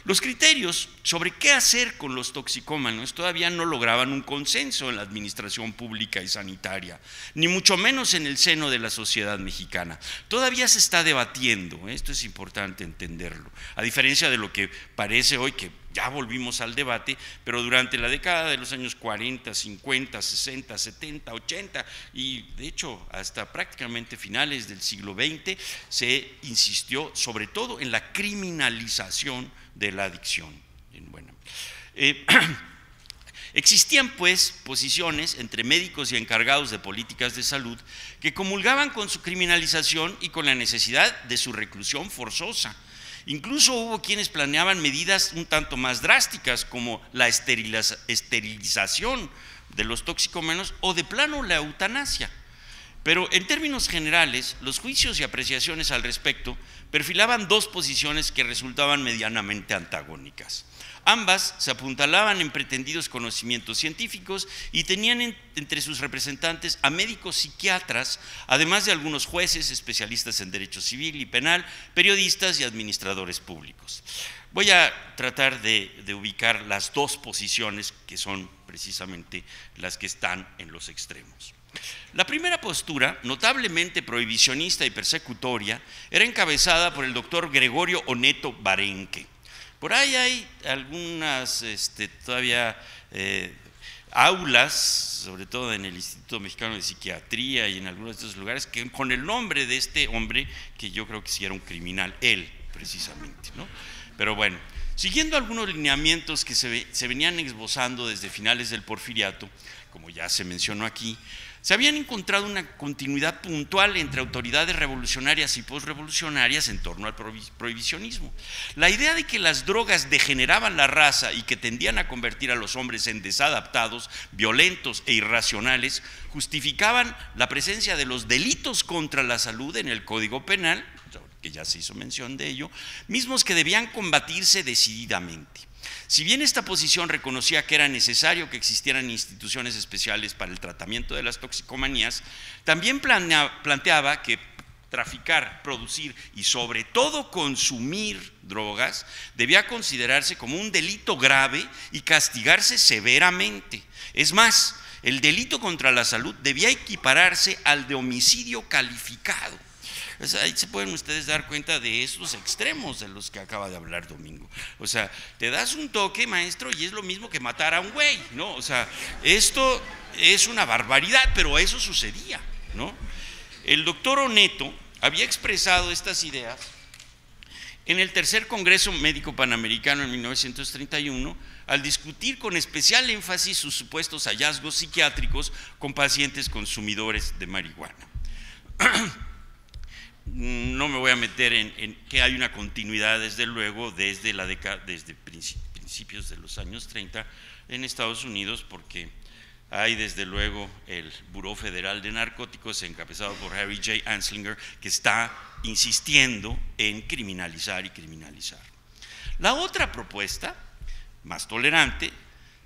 Los criterios sobre qué hacer con los toxicómanos todavía no lograban un consenso en la administración pública y sanitaria, ni mucho menos en el seno de la sociedad mexicana. Todavía se está debatiendo, esto es importante entenderlo, a diferencia de lo que parece hoy, que ya volvimos al debate, pero durante la década de los años 40, 50, 60, 70, 80 y de hecho hasta prácticamente finales del siglo XX se insistió sobre todo en la criminalización de la adicción. Bueno, existían pues posiciones entre médicos y encargados de políticas de salud que comulgaban con su criminalización y con la necesidad de su reclusión forzosa. Incluso hubo quienes planeaban medidas un tanto más drásticas, como la esterilización de los toxicómanos o de plano la eutanasia. Pero en términos generales, los juicios y apreciaciones al respecto perfilaban dos posiciones que resultaban medianamente antagónicas. Ambas se apuntalaban en pretendidos conocimientos científicos y tenían entre sus representantes a médicos psiquiatras, además de algunos jueces, especialistas en derecho civil y penal, periodistas y administradores públicos. Voy a tratar de ubicar las dos posiciones que son precisamente las que están en los extremos. La primera postura, notablemente prohibicionista y persecutoria, era encabezada por el doctor Gregorio Oneto Barenque. Por ahí hay algunas todavía aulas, sobre todo en el Instituto Mexicano de Psiquiatría y en algunos de estos lugares, que con el nombre de este hombre, que yo creo que sí era un criminal, él precisamente, ¿no? Pero bueno, siguiendo algunos lineamientos que se venían esbozando desde finales del Porfiriato, como ya se mencionó aquí, se habían encontrado una continuidad puntual entre autoridades revolucionarias y posrevolucionarias en torno al prohibicionismo. La idea de que las drogas degeneraban la raza y que tendían a convertir a los hombres en desadaptados, violentos e irracionales, justificaban la presencia de los delitos contra la salud en el Código Penal, que ya se hizo mención de ello, mismos que debían combatirse decididamente. Si bien esta posición reconocía que era necesario que existieran instituciones especiales para el tratamiento de las toxicomanías, también planteaba que traficar, producir y sobre todo consumir drogas debía considerarse como un delito grave y castigarse severamente. Es más, el delito contra la salud debía equipararse al de homicidio calificado. Ahí se pueden ustedes dar cuenta de esos extremos de los que acaba de hablar Domingo. O sea, te das un toque, maestro, y es lo mismo que matar a un güey, ¿no? O sea, esto es una barbaridad, pero eso sucedía, ¿no? El doctor Oneto había expresado estas ideas en el tercer Congreso Médico Panamericano en 1931, al discutir con especial énfasis sus supuestos hallazgos psiquiátricos con pacientes consumidores de marihuana. No me voy a meter en que hay una continuidad, desde luego, desde principios de los años 30 en Estados Unidos, porque hay desde luego el Buró Federal de Narcóticos, encabezado por Harry J. Anslinger, que está insistiendo en criminalizar y criminalizar. La otra propuesta, más tolerante,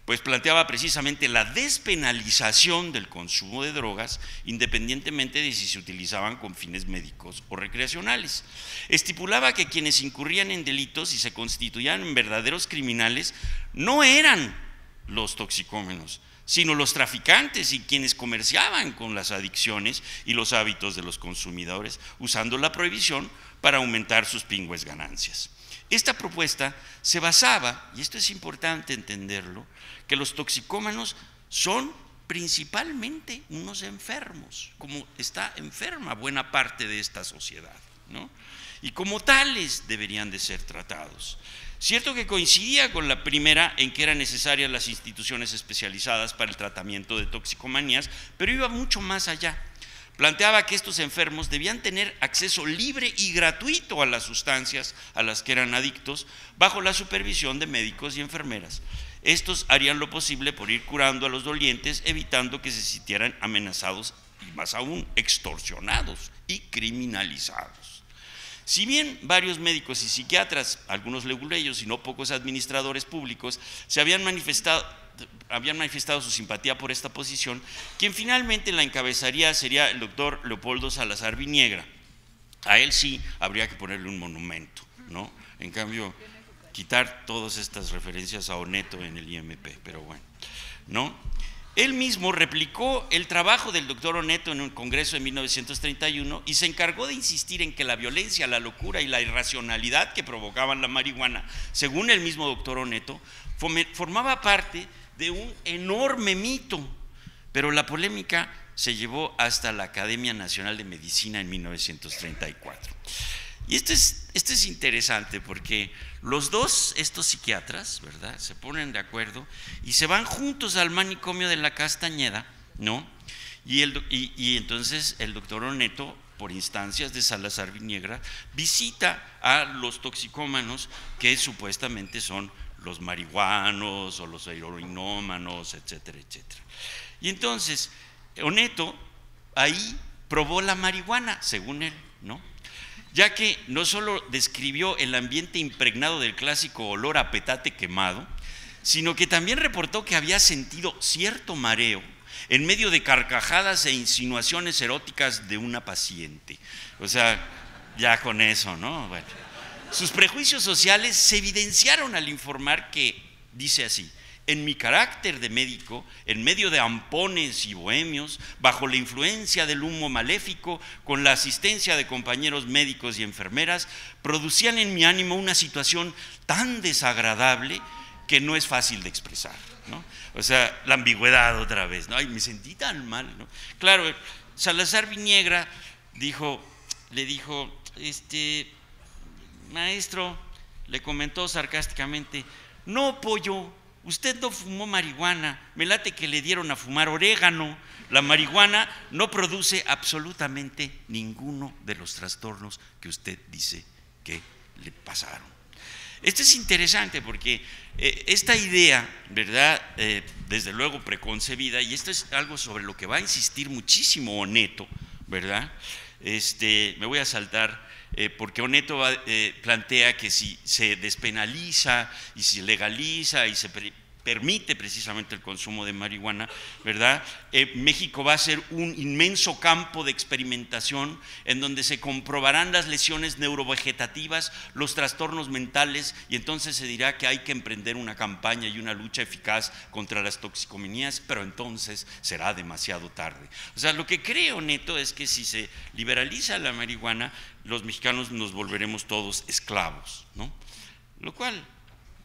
pues planteaba precisamente la despenalización del consumo de drogas, independientemente de si se utilizaban con fines médicos o recreacionales. Estipulaba que quienes incurrían en delitos y se constituían en verdaderos criminales no eran los toxicómanos, sino los traficantes y quienes comerciaban con las adicciones y los hábitos de los consumidores, usando la prohibición para aumentar sus pingües ganancias. esta propuesta se basaba, y esto es importante entenderlo, que los toxicómanos son principalmente unos enfermos, como está enferma buena parte de esta sociedad, ¿no? Y como tales deberían de ser tratados. Cierto que coincidía con la primera en que eran necesarias las instituciones especializadas para el tratamiento de toxicomanías, pero iba mucho más allá. Planteaba que estos enfermos debían tener acceso libre y gratuito a las sustancias a las que eran adictos, bajo la supervisión de médicos y enfermeras. Estos harían lo posible por ir curando a los dolientes, evitando que se sintieran amenazados y más aún extorsionados y criminalizados. Si bien varios médicos y psiquiatras, algunos leguleyos y no pocos administradores públicos, se habían manifestado su simpatía por esta posición, quien finalmente la encabezaría sería el doctor Leopoldo Salazar Viniegra. A él sí habría que ponerle un monumento, ¿no? En cambio, quitar todas estas referencias a Oneto en el IMP, pero bueno, ¿no? Él mismo replicó el trabajo del doctor Oneto en un congreso en 1931 y se encargó de insistir en que la violencia, la locura y la irracionalidad que provocaban la marihuana, según el mismo doctor Oneto, formaba parte de un enorme mito, pero la polémica se llevó hasta la Academia Nacional de Medicina en 1934. Y esto es interesante porque estos psiquiatras, ¿verdad?, se ponen de acuerdo y se van juntos al manicomio de la Castañeda, ¿no? Y entonces el doctor Oneto, por instancias de Salazar Viniegra, visita a los toxicómanos que supuestamente son los marihuanos o los heroinómanos, etcétera, etcétera. Y entonces Oneto ahí probó la marihuana, según él, ¿no? Ya que no solo describió el ambiente impregnado del clásico olor a petate quemado, sino que también reportó que había sentido cierto mareo en medio de carcajadas e insinuaciones eróticas de una paciente. O sea, ya con eso, ¿no? Bueno, sus prejuicios sociales se evidenciaron al informar que, dice así: en mi carácter de médico, en medio de ampones y bohemios, bajo la influencia del humo maléfico, con la asistencia de compañeros médicos y enfermeras, producían en mi ánimo una situación tan desagradable que no es fácil de expresar, ¿no? O sea, la ambigüedad otra vez, ¿no? Ay, me sentí tan mal, ¿no? Claro, Salazar Viniegra le dijo, maestro, le comentó sarcásticamente, no, pollo, usted no fumó marihuana, me late que le dieron a fumar orégano. La marihuana no produce absolutamente ninguno de los trastornos que usted dice que le pasaron. Esto es interesante porque esta idea, ¿verdad?, desde luego preconcebida, y esto es algo sobre lo que va a insistir muchísimo Oneto, ¿verdad? Me voy a saltar porque Oneto plantea que si se despenaliza y se legaliza y se permite precisamente el consumo de marihuana, ¿verdad?, México va a ser un inmenso campo de experimentación en donde se comprobarán las lesiones neurovegetativas, los trastornos mentales, y entonces se dirá que hay que emprender una campaña y una lucha eficaz contra las toxicomanías, pero entonces será demasiado tarde. O sea, lo que cree Oneto es que si se liberaliza la marihuana, los mexicanos nos volveremos todos esclavos, ¿no? Lo cual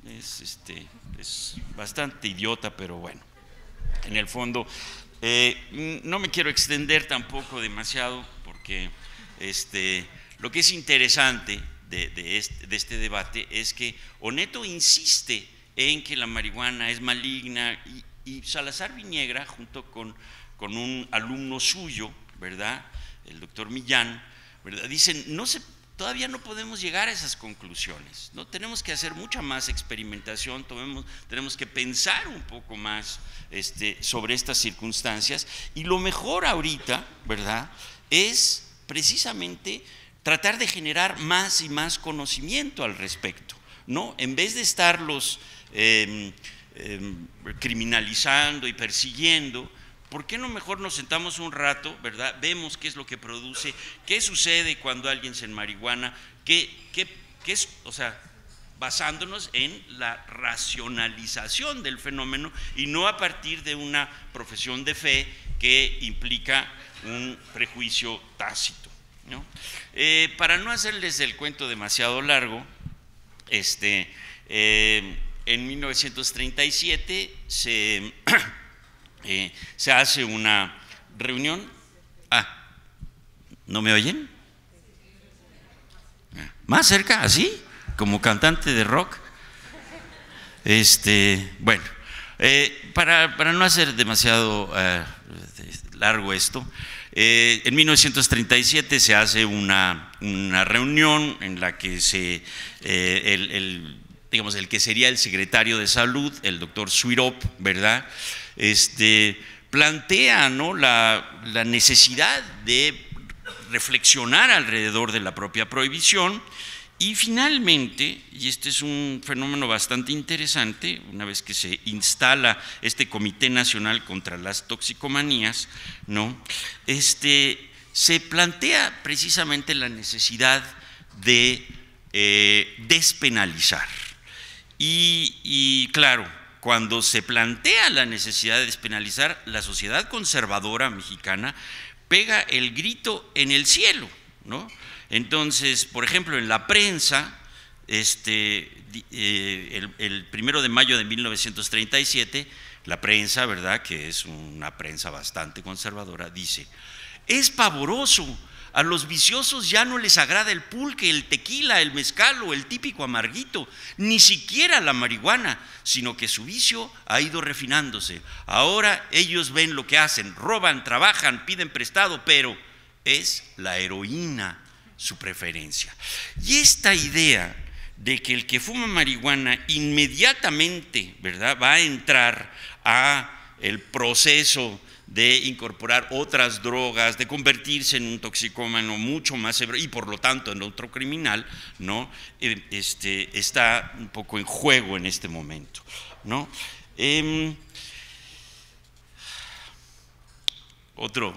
es bastante idiota, pero bueno, en el fondo no me quiero extender tampoco demasiado porque lo que es interesante de este debate es que Oneto insiste en que la marihuana es maligna y Salazar Viniegra, junto con un alumno suyo, ¿verdad?, el doctor Millán, ¿verdad?, dicen, todavía no podemos llegar a esas conclusiones, ¿no? Tenemos que hacer mucha más experimentación, tenemos que pensar un poco más sobre estas circunstancias, y lo mejor ahorita, ¿verdad?, es precisamente tratar de generar más y más conocimiento al respecto, ¿no? En vez de estarlos criminalizando y persiguiendo, ¿por qué no mejor nos sentamos un rato, ¿verdad? Vemos qué es lo que produce, qué sucede cuando alguien se enmarihuana, qué es, o sea, basándonos en la racionalización del fenómeno y no a partir de una profesión de fe que implica un prejuicio tácito, ¿no? Para no hacerles el cuento demasiado largo, En 1937 se hace una reunión. ¿No me oyen? ¿Más cerca? ¿Así? ¿Como cantante de rock? Bueno, para no hacer demasiado largo esto, en 1937 se hace una reunión en la que digamos, el que sería el secretario de Salud, el doctor Suirop, ¿verdad? Plantea, ¿no?, la necesidad de reflexionar alrededor de la propia prohibición. Y finalmente, y este es un fenómeno bastante interesante, una vez que se instala este Comité Nacional contra las Toxicomanías, ¿no?, se plantea precisamente la necesidad de despenalizar. Y claro, cuando se plantea la necesidad de despenalizar, la sociedad conservadora mexicana pega el grito en el cielo, ¿no? Entonces, por ejemplo, en la prensa, el 1 de mayo de 1937, la prensa, ¿verdad?, que es una prensa bastante conservadora, dice: es pavoroso, a los viciosos ya no les agrada el pulque, el tequila, el mezcal o el típico amarguito, ni siquiera la marihuana, sino que su vicio ha ido refinándose. Ahora ellos ven lo que hacen, roban, trabajan, piden prestado, pero es la heroína su preferencia. Y esta idea de que el que fuma marihuana inmediatamente, ¿verdad?, va a entrar a el proceso de incorporar otras drogas, de convertirse en un toxicómano mucho más severo y por lo tanto en otro criminal, ¿no?, está un poco en juego en este momento, ¿no? Otro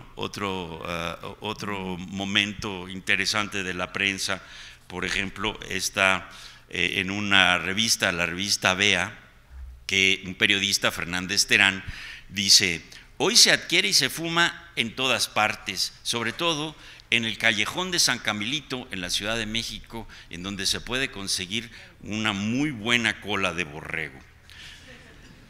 momento interesante de la prensa, por ejemplo, está en una revista, la revista Vea, que un periodista, Fernández Terán, dice: hoy se adquiere y se fuma en todas partes, sobre todo en el callejón de San Camilito, en la Ciudad de México, en donde se puede conseguir una muy buena cola de borrego.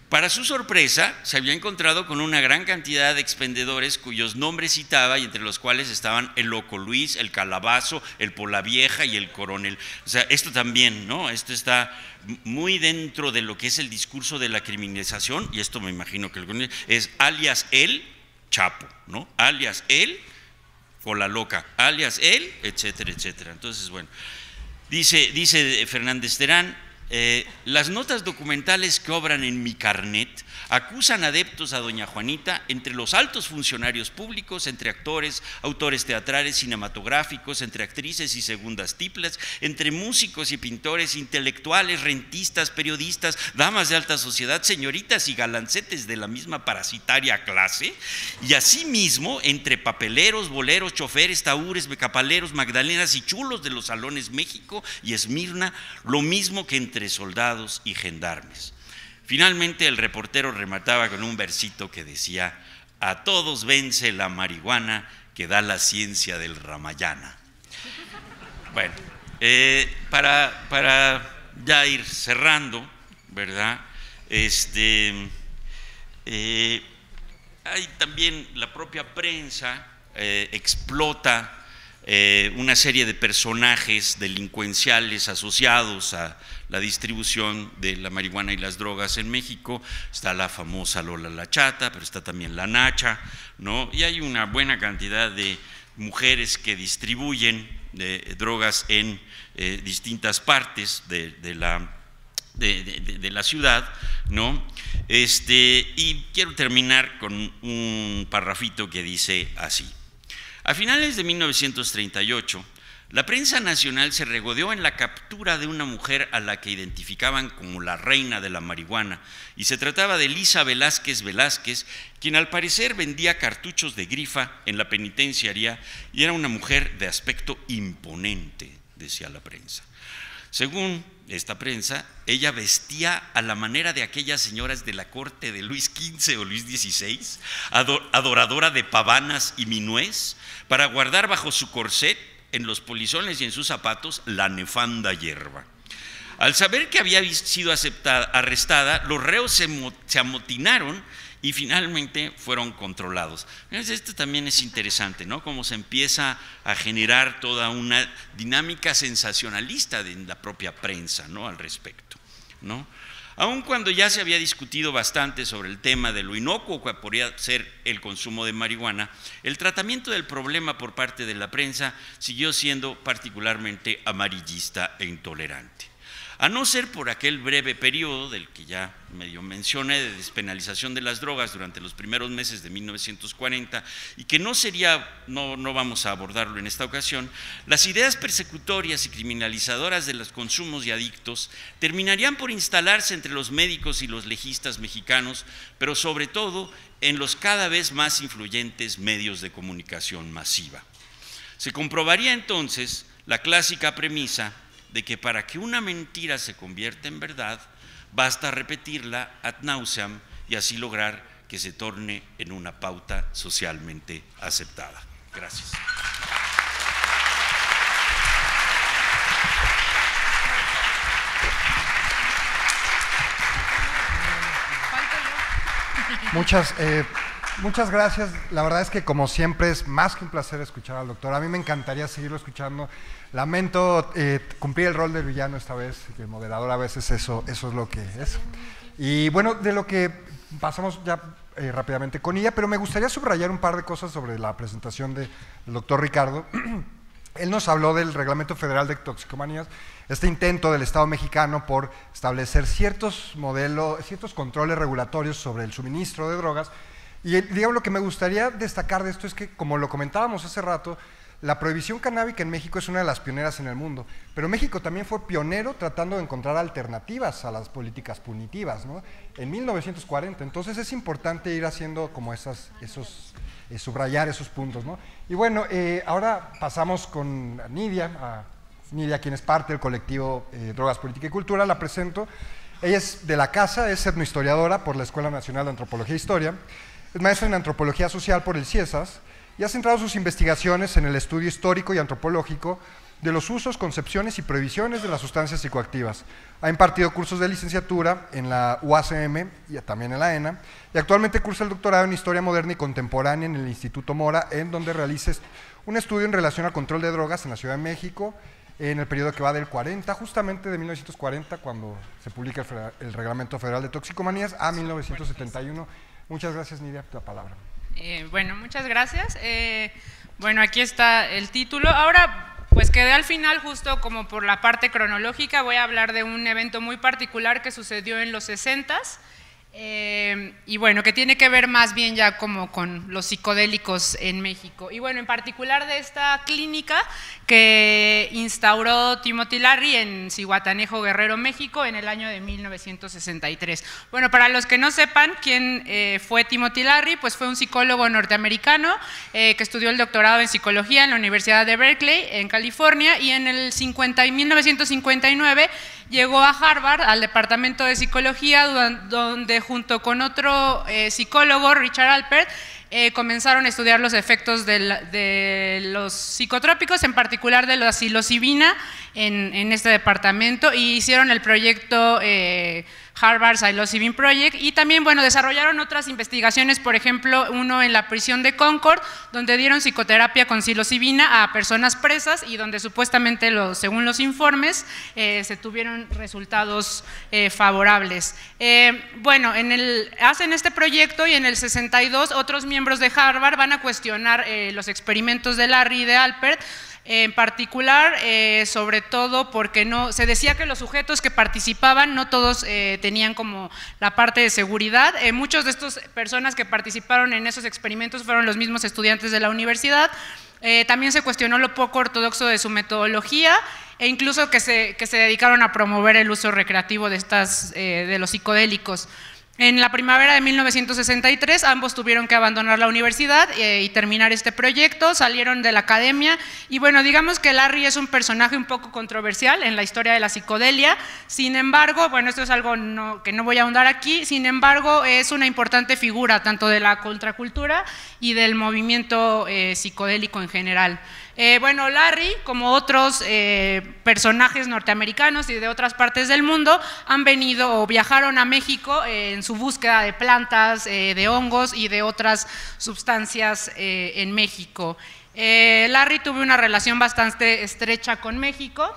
Para su sorpresa, se había encontrado con una gran cantidad de expendedores cuyos nombres citaba y entre los cuales estaban el Loco Luis, el Calabazo, el Polavieja y el Coronel. O sea, esto también, ¿no? Esto está muy dentro de lo que es el discurso de la criminalización, y esto me imagino que es alias el Chapo, ¿no? Alias el Cola Loca, alias el, etcétera, etcétera. Entonces, bueno, dice Fernández Terán: las notas documentales que obran en mi carnet acusan adeptos a doña Juanita entre los altos funcionarios públicos, entre actores, autores teatrales, cinematográficos, entre actrices y segundas tiplas, entre músicos y pintores, intelectuales, rentistas, periodistas, damas de alta sociedad, señoritas y galancetes de la misma parasitaria clase, y asimismo entre papeleros, boleros, choferes, taúres, becapaleros, magdalenas y chulos de los salones México y Esmirna, lo mismo que entre soldados y gendarmes. Finalmente el reportero remataba con un versito que decía: a todos vence la marihuana que da la ciencia del Ramayana. Bueno, para ya ir cerrando, ¿verdad? Hay también la propia prensa explota una serie de personajes delincuenciales asociados a la distribución de la marihuana y las drogas en México. Está la famosa Lola la Chata, pero está también la Nacha, ¿no? Y hay una buena cantidad de mujeres que distribuyen drogas en distintas partes de la ciudad, ¿no? Y quiero terminar con un parrafito que dice así: a finales de 1938, la prensa nacional se regodeó en la captura de una mujer a la que identificaban como la reina de la marihuana, y se trataba de Elisa Velázquez Velázquez, quien al parecer vendía cartuchos de grifa en la penitenciaría y era una mujer de aspecto imponente, decía la prensa. Según esta prensa, ella vestía a la manera de aquellas señoras de la corte de Luis XV o Luis XVI, adoradora de pavanas y minués, para guardar bajo su corset, en los polizones y en sus zapatos, la nefanda hierba. Al saber que había sido arrestada, los reos se amotinaron y finalmente fueron controlados. Esto también es interesante, ¿no? Cómo se empieza a generar toda una dinámica sensacionalista en la propia prensa, ¿no? Al respecto, ¿no? Aun cuando ya se había discutido bastante sobre el tema de lo inocuo que podría ser el consumo de marihuana, el tratamiento del problema por parte de la prensa siguió siendo particularmente amarillista e intolerante. A no ser por aquel breve periodo del que ya medio mencioné de despenalización de las drogas durante los primeros meses de 1940 y que no vamos a abordarlo en esta ocasión, las ideas persecutorias y criminalizadoras de los consumos y adictos terminarían por instalarse entre los médicos y los legistas mexicanos, pero sobre todo en los cada vez más influyentes medios de comunicación masiva. Se comprobaría entonces la clásica premisa de que para que una mentira se convierta en verdad, basta repetirla ad nauseam y así lograr que se torne en una pauta socialmente aceptada. Gracias. Muchas gracias. La verdad es que, como siempre, es más que un placer escuchar al doctor. A mí me encantaría seguirlo escuchando. Lamento cumplir el rol de villano esta vez, el moderador a veces eso es lo que es. Y bueno, de lo que pasamos ya rápidamente con ella, pero me gustaría subrayar un par de cosas sobre la presentación del doctor Ricardo. Él nos habló del Reglamento Federal de Toxicomanías, este intento del Estado mexicano por establecer ciertos controles regulatorios sobre el suministro de drogas. Y digamos, lo que me gustaría destacar de esto es que, como lo comentábamos hace rato, la prohibición canábica en México es una de las pioneras en el mundo, pero México también fue pionero tratando de encontrar alternativas a las políticas punitivas, ¿no? En 1940, entonces es importante ir haciendo como subrayar esos puntos, ¿no? Y bueno, ahora pasamos con Nidia, quien es parte del colectivo Drogas, Política y Cultura. La presento. Ella es de la casa, es etnohistoriadora por la Escuela Nacional de Antropología e Historia, es maestra en Antropología Social por el CIESAS y ha centrado sus investigaciones en el estudio histórico y antropológico de los usos, concepciones y prohibiciones de las sustancias psicoactivas. Ha impartido cursos de licenciatura en la UACM y también en la ENA, y actualmente cursa el doctorado en Historia Moderna y Contemporánea en el Instituto Mora, en donde realiza un estudio en relación al control de drogas en la Ciudad de México, en el periodo que va del 40, justamente de 1940, cuando se publica el Reglamento Federal de Toxicomanías, a 1971. Muchas gracias, Nidia, tu palabra. Bueno, muchas gracias. Bueno, aquí está el título. Ahora, pues quedé al final justo como por la parte cronológica. Voy a hablar de un evento muy particular que sucedió en los 60s. Y bueno, que tiene que ver más bien ya como con los psicodélicos en México. Y bueno, en particular de esta clínica que instauró Timothy Larry en Zihuatanejo, Guerrero, México, en el año de 1963. Bueno, para los que no sepan quién fue Timothy Larry, pues fue un psicólogo norteamericano que estudió el doctorado en psicología en la Universidad de Berkeley, en California, y en el 1959 llegó a Harvard, al departamento de psicología, donde junto con otro psicólogo, Richard Alpert, comenzaron a estudiar los efectos de los psicotrópicos, en particular de la psilocibina, en este departamento, y hicieron el proyecto Harvard Psilocybin Project, y también, bueno, desarrollaron otras investigaciones, por ejemplo, uno en la prisión de Concord, donde dieron psicoterapia con psilocibina a personas presas y donde supuestamente, según los informes, se tuvieron resultados favorables. Bueno, hacen este proyecto y en el 62 otros miembros de Harvard van a cuestionar los experimentos de Larry y de Alpert, en particular, sobre todo porque se decía que los sujetos que participaban no todos tenían como la parte de seguridad. Muchos de estas personas que participaron en esos experimentos fueron los mismos estudiantes de la universidad. También se cuestionó lo poco ortodoxo de su metodología e incluso que se dedicaron a promover el uso recreativo de los psicodélicos. En la primavera de 1963 ambos tuvieron que abandonar la universidad y terminar este proyecto, salieron de la academia y bueno, digamos que Larry es un personaje un poco controversial en la historia de la psicodelia. Sin embargo, bueno, esto es algo que no voy a ahondar aquí, sin embargo es una importante figura tanto de la contracultura y del movimiento psicodélico en general. Bueno, Larry, como otros personajes norteamericanos y de otras partes del mundo, han venido o viajaron a México en su búsqueda de plantas, de hongos y de otras sustancias en México. Larry tuvo una relación bastante estrecha con México,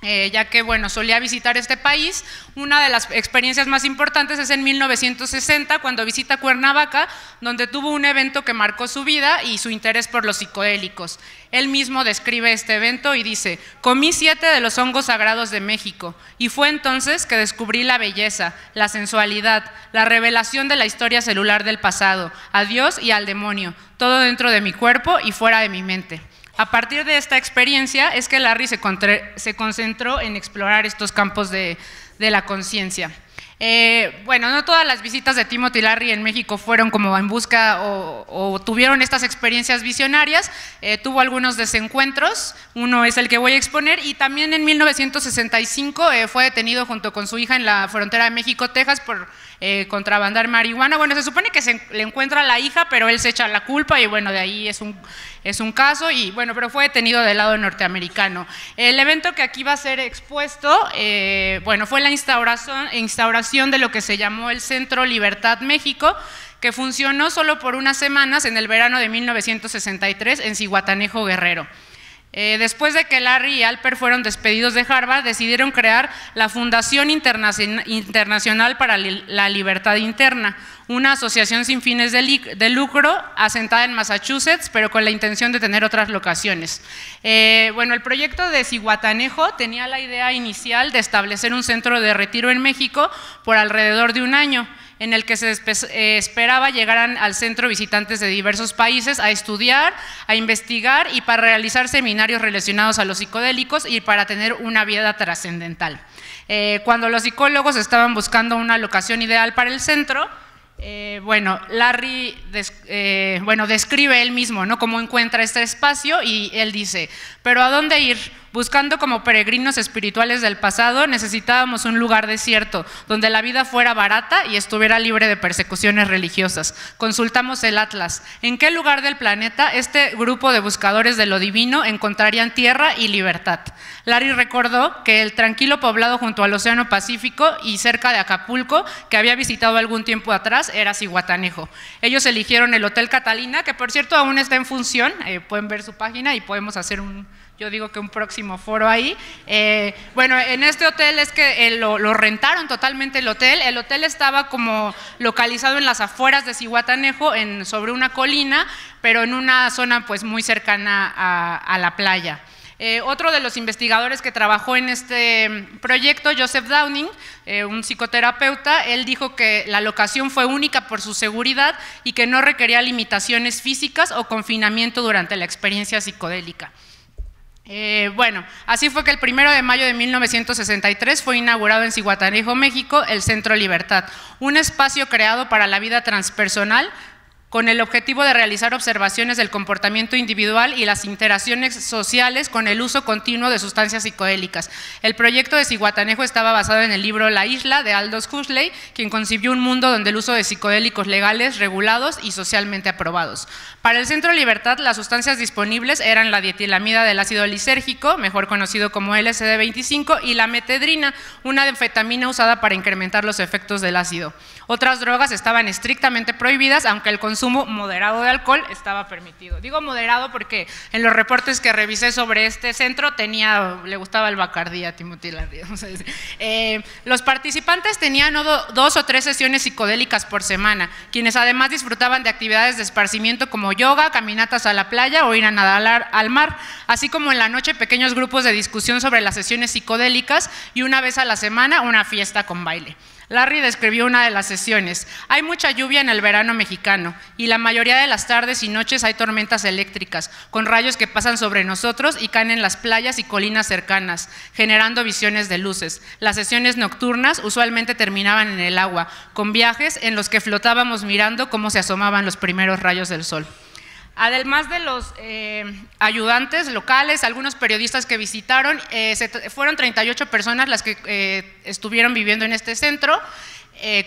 ya que, bueno, solía visitar este país. Una de las experiencias más importantes es en 1960, cuando visita Cuernavaca, donde tuvo un evento que marcó su vida y su interés por los psicodélicos. Él mismo describe este evento y dice: comí 7 de los hongos sagrados de México, y fue entonces que descubrí la belleza, la sensualidad, la revelación de la historia celular del pasado, a Dios y al demonio, todo dentro de mi cuerpo y fuera de mi mente. A partir de esta experiencia es que Larry se concentró en explorar estos campos de la conciencia. Bueno, no todas las visitas de Timothy Larry en México fueron como en busca o tuvieron estas experiencias visionarias. Tuvo algunos desencuentros, uno es el que voy a exponer, y también en 1965 fue detenido junto con su hija en la frontera de México-Texas por contrabandar marihuana. Bueno, se supone que se le encuentra a la hija, pero él se echa la culpa y bueno, de ahí es un caso, y bueno, pero fue detenido del lado norteamericano. El evento que aquí va a ser expuesto, bueno, fue la instauración de lo que se llamó el Centro Libertad México, que funcionó solo por unas semanas en el verano de 1963 en Zihuatanejo, Guerrero. Después de que Larry y Alper fueron despedidos de Harvard, decidieron crear la Fundación Internacional para la Libertad Interna, una asociación sin fines de lucro asentada en Massachusetts, pero con la intención de tener otras locaciones. Bueno, el proyecto de Zihuatanejo tenía la idea inicial de establecer un centro de retiro en México por alrededor de un año, en el que se esperaba llegaran al centro visitantes de diversos países a estudiar, a investigar y para realizar seminarios relacionados a los psicodélicos y para tener una vida trascendental. Cuando los psicólogos estaban buscando una locación ideal para el centro, bueno, Larry describe él mismo, ¿no?, cómo encuentra este espacio, y él dice: pero ¿a dónde ir? Buscando como peregrinos espirituales del pasado, necesitábamos un lugar desierto, donde la vida fuera barata y estuviera libre de persecuciones religiosas. Consultamos el Atlas. ¿En qué lugar del planeta este grupo de buscadores de lo divino encontrarían tierra y libertad? Larry recordó que el tranquilo poblado junto al Océano Pacífico y cerca de Acapulco, que había visitado algún tiempo atrás, era Zihuatanejo. Ellos eligieron el Hotel Catalina, que por cierto aún está en función, pueden ver su página y podemos hacer yo digo que un próximo foro ahí. Bueno, en este hotel es que lo rentaron totalmente el hotel. El hotel estaba como localizado en las afueras de Zihuatanejo, sobre una colina, pero en una zona pues muy cercana a la playa. Otro de los investigadores que trabajó en este proyecto, Joseph Downing, un psicoterapeuta, él dijo que la locación fue única por su seguridad y que no requería limitaciones físicas o confinamiento durante la experiencia psicodélica. Bueno, así fue que el 1 de mayo de 1963 fue inaugurado en Zihuatanejo, México, el Centro Libertad, un espacio creado para la vida transpersonal con el objetivo de realizar observaciones del comportamiento individual y las interacciones sociales con el uso continuo de sustancias psicodélicas. El proyecto de Zihuatanejo estaba basado en el libro La Isla de Aldous Huxley, quien concibió un mundo donde el uso de psicodélicos legales, regulados y socialmente aprobados. Para el Centro Libertad, las sustancias disponibles eran la dietilamida del ácido lisérgico, mejor conocido como LSD-25, y la metedrina, una anfetamina usada para incrementar los efectos del ácido. Otras drogas estaban estrictamente prohibidas, aunque el consumo moderado de alcohol estaba permitido. Digo moderado porque en los reportes que revisé sobre este centro le gustaba el Bacardí a Timothy Larry. Los participantes tenían 2 o 3 sesiones psicodélicas por semana, quienes además disfrutaban de actividades de esparcimiento como yoga, caminatas a la playa o ir a nadar al mar, así como en la noche pequeños grupos de discusión sobre las sesiones psicodélicas y una vez a la semana una fiesta con baile. Larry describió una de las sesiones: hay mucha lluvia en el verano mexicano y la mayoría de las tardes y noches hay tormentas eléctricas, con rayos que pasan sobre nosotros y caen en las playas y colinas cercanas, generando visiones de luces. Las sesiones nocturnas usualmente terminaban en el agua, con viajes en los que flotábamos mirando cómo se asomaban los primeros rayos del sol. Además de los ayudantes locales, algunos periodistas que visitaron, fueron 38 personas las que estuvieron viviendo en este centro,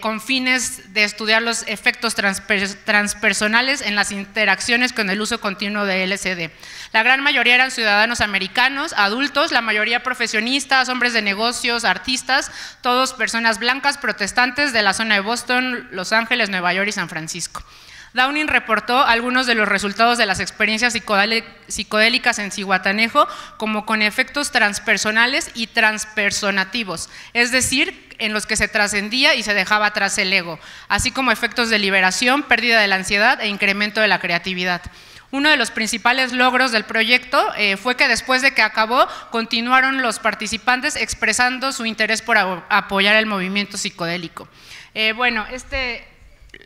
con fines de estudiar los efectos transpersonales en las interacciones con el uso continuo de LSD. La gran mayoría eran ciudadanos americanos, adultos, la mayoría profesionistas, hombres de negocios, artistas, todos personas blancas protestantes de la zona de Boston, Los Ángeles, Nueva York y San Francisco. Downing reportó algunos de los resultados de las experiencias psicodélicas en Zihuatanejo como con efectos transpersonales y transpersonativos, es decir, en los que se trascendía y se dejaba atrás el ego, así como efectos de liberación, pérdida de la ansiedad e incremento de la creatividad. Uno de los principales logros del proyecto fue que después de que acabó, continuaron los participantes expresando su interés por apoyar el movimiento psicodélico. Bueno,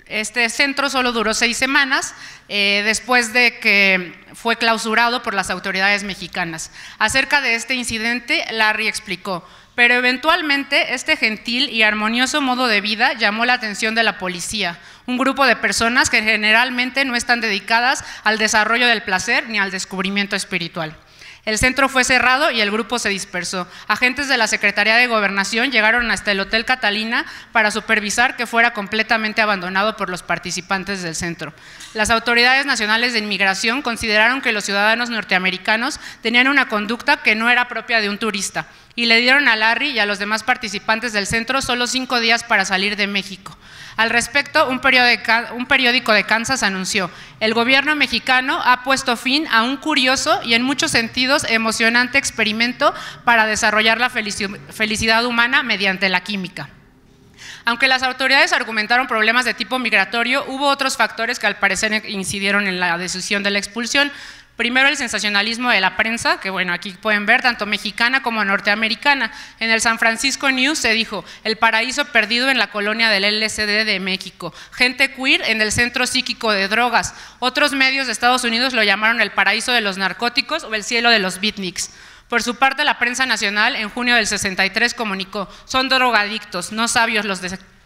este centro solo duró 6 semanas, después de que fue clausurado por las autoridades mexicanas. Acerca de este incidente, Larry explicó: pero eventualmente este gentil y armonioso modo de vida llamó la atención de la policía, un grupo de personas que generalmente no están dedicadas al desarrollo del placer ni al descubrimiento espiritual. El centro fue cerrado y el grupo se dispersó. Agentes de la Secretaría de Gobernación llegaron hasta el Hotel Catalina para supervisar que fuera completamente abandonado por los participantes del centro. Las autoridades nacionales de inmigración consideraron que los ciudadanos norteamericanos tenían una conducta que no era propia de un turista y le dieron a Larry y a los demás participantes del centro solo 5 días para salir de México. Al respecto, un periódico de Kansas anunció: el gobierno mexicano ha puesto fin a un curioso y en muchos sentidos emocionante experimento para desarrollar la felicidad humana mediante la química. Aunque las autoridades argumentaron problemas de tipo migratorio, hubo otros factores que al parecer incidieron en la decisión de la expulsión. Primero, el sensacionalismo de la prensa, que bueno, aquí pueden ver, tanto mexicana como norteamericana. En el San Francisco News se dijo: el paraíso perdido en la colonia del LSD de México, gente queer en el centro psíquico de drogas. Otros medios de Estados Unidos lo llamaron el paraíso de los narcóticos o el cielo de los beatniks. Por su parte, la prensa nacional en junio del 63 comunicó: son drogadictos, no sabios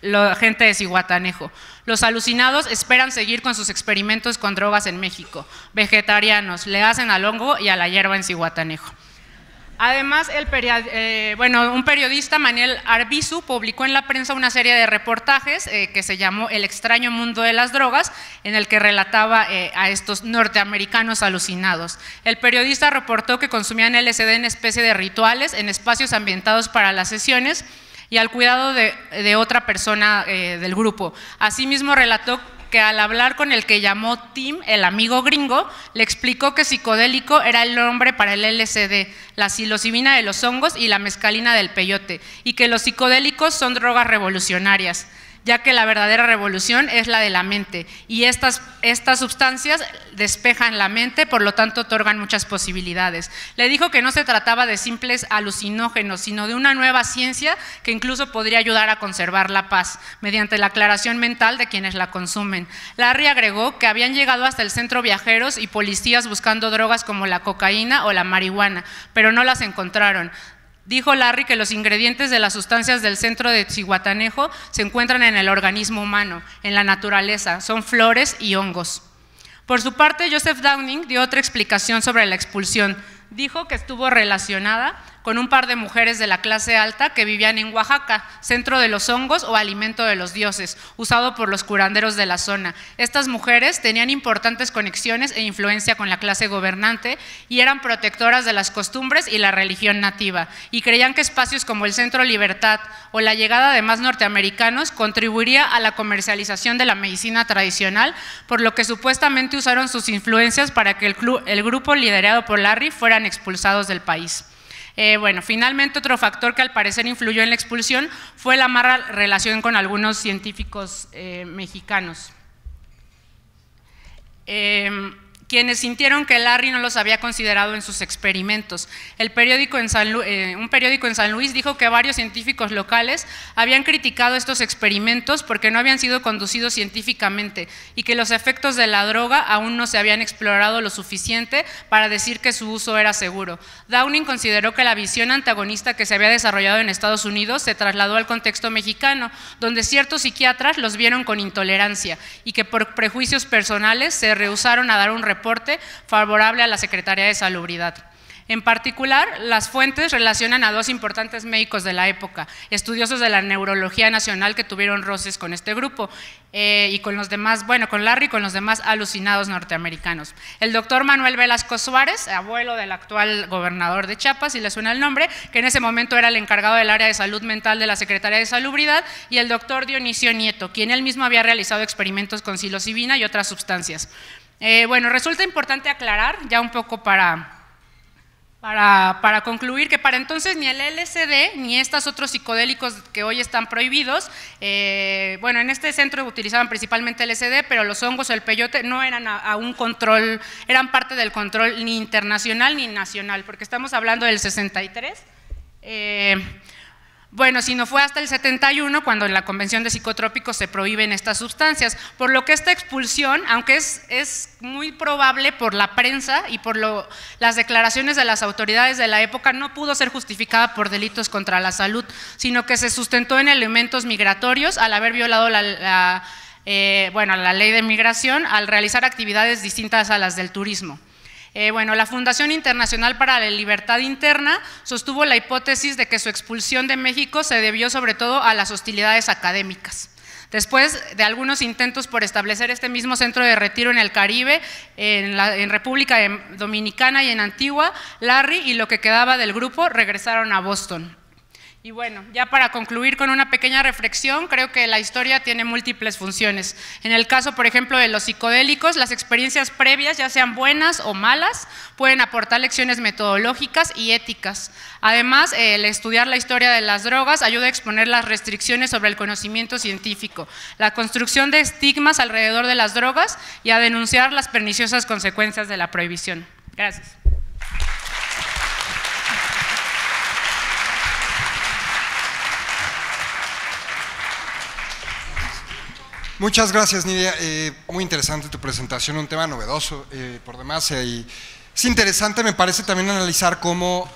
la gente de Zihuatanejo. Los alucinados esperan seguir con sus experimentos con drogas en México. Vegetarianos, le hacen al hongo y a la hierba en Zihuatanejo. Además, un periodista, Manuel Arbizu, publicó en la prensa una serie de reportajes que se llamó El extraño mundo de las drogas, en el que relataba a estos norteamericanos alucinados. El periodista reportó que consumían LSD en especie de rituales, en espacios ambientados para las sesiones, y al cuidado de otra persona del grupo. Asimismo, relató que al hablar con el que llamó Tim, el amigo gringo, le explicó que psicodélico era el nombre para el LSD, la psilocibina de los hongos y la mescalina del peyote, y que los psicodélicos son drogas revolucionarias, ya que la verdadera revolución es la de la mente, y estas sustancias despejan la mente, por lo tanto otorgan muchas posibilidades. Le dijo que no se trataba de simples alucinógenos, sino de una nueva ciencia que incluso podría ayudar a conservar la paz, mediante la aclaración mental de quienes la consumen. Larry agregó que habían llegado hasta el centro viajeros y policías buscando drogas como la cocaína o la marihuana, pero no las encontraron. Dijo Larry que los ingredientes de las sustancias del centro de Zihuatanejo se encuentran en el organismo humano, en la naturaleza, son flores y hongos. Por su parte, Joseph Downing dio otra explicación sobre la expulsión. Dijo que estuvo relacionada con un par de mujeres de la clase alta que vivían en Oaxaca, centro de los hongos o alimento de los dioses, usado por los curanderos de la zona. Estas mujeres tenían importantes conexiones e influencia con la clase gobernante y eran protectoras de las costumbres y la religión nativa, y creían que espacios como el Centro Libertad o la llegada de más norteamericanos contribuiría a la comercialización de la medicina tradicional, por lo que supuestamente usaron sus influencias para que el grupo liderado por Larry fueran expulsados del país. Finalmente, otro factor que al parecer influyó en la expulsión fue la mala relación con algunos científicos mexicanos, quienes sintieron que Larry no los había considerado en sus experimentos. Un periódico en San Luis dijo que varios científicos locales habían criticado estos experimentos porque no habían sido conducidos científicamente y que los efectos de la droga aún no se habían explorado lo suficiente para decir que su uso era seguro. Downing consideró que la visión antagonista que se había desarrollado en Estados Unidos se trasladó al contexto mexicano, donde ciertos psiquiatras los vieron con intolerancia y que por prejuicios personales se rehusaron a dar un reporte reporte favorable a la Secretaría de Salubridad. En particular, las fuentes relacionan a dos importantes médicos de la época, estudiosos de la neurología nacional que tuvieron roces con este grupo y con los demás, bueno, con Larry y con los demás alucinados norteamericanos. El doctor Manuel Velasco Suárez, abuelo del actual gobernador de Chiapas, si le suena el nombre, que en ese momento era el encargado del área de salud mental de la Secretaría de Salubridad, y el doctor Dionisio Nieto, quien él mismo había realizado experimentos con psilocibina y otras sustancias. Bueno, resulta importante aclarar, ya un poco para concluir, que para entonces ni el LSD ni estos otros psicodélicos que hoy están prohibidos, bueno, en este centro utilizaban principalmente LSD, pero los hongos o el peyote no eran a un control, eran parte del control ni internacional ni nacional, porque estamos hablando del 63. Bueno, si no fue hasta el 71 cuando en la Convención de Psicotrópicos se prohíben estas sustancias, por lo que esta expulsión, aunque es muy probable por la prensa y por las declaraciones de las autoridades de la época, no pudo ser justificada por delitos contra la salud, sino que se sustentó en elementos migratorios al haber violado la ley de migración al realizar actividades distintas a las del turismo. Bueno, la Fundación Internacional para la Libertad Interna sostuvo la hipótesis de que su expulsión de México se debió sobre todo a las hostilidades académicas. Después de algunos intentos por establecer este mismo centro de retiro en el Caribe, en República Dominicana y en Antigua, Larry y lo que quedaba del grupo regresaron a Boston. Y bueno, ya para concluir con una pequeña reflexión, creo que la historia tiene múltiples funciones. En el caso, por ejemplo, de los psicodélicos, las experiencias previas, ya sean buenas o malas, pueden aportar lecciones metodológicas y éticas. Además, el estudiar la historia de las drogas ayuda a exponer las restricciones sobre el conocimiento científico, la construcción de estigmas alrededor de las drogas y a denunciar las perniciosas consecuencias de la prohibición. Gracias. Muchas gracias, Nidia. Muy interesante tu presentación, un tema novedoso por demás. Y es interesante, me parece, también analizar cómo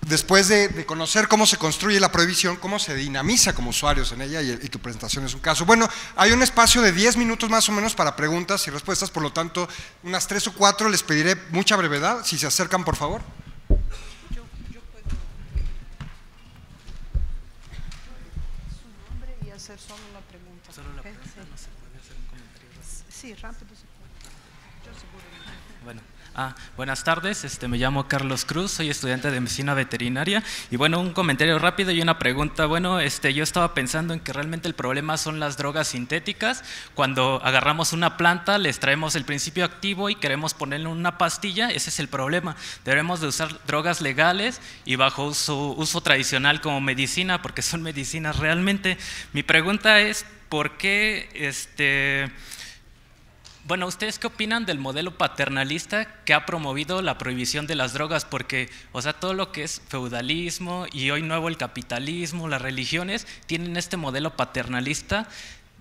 después de conocer cómo se construye la prohibición, cómo se dinamiza como usuarios en ella, y tu presentación es un caso. Bueno, hay un espacio de 10 minutos más o menos para preguntas y respuestas, por lo tanto, unas 3 o 4, les pediré mucha brevedad, si se acercan, por favor. Solo la pregunta. Solo la pregunta, no se puede hacer un comentario. Sí, rápido se puede. Yo seguro. Bueno. Buenas tardes, me llamo Carlos Cruz, soy estudiante de medicina veterinaria y bueno, un comentario rápido y una pregunta. Bueno, yo estaba pensando en que realmente el problema son las drogas sintéticas. Cuando agarramos una planta, le extraemos el principio activo y queremos ponerle una pastilla, ese es el problema. Debemos de usar drogas legales y bajo su uso tradicional como medicina, porque son medicinas realmente. Mi pregunta es, ¿por qué bueno, ¿ustedes qué opinan del modelo paternalista que ha promovido la prohibición de las drogas? Porque, o sea, todo lo que es feudalismo y hoy nuevo el capitalismo, las religiones, tienen este modelo paternalista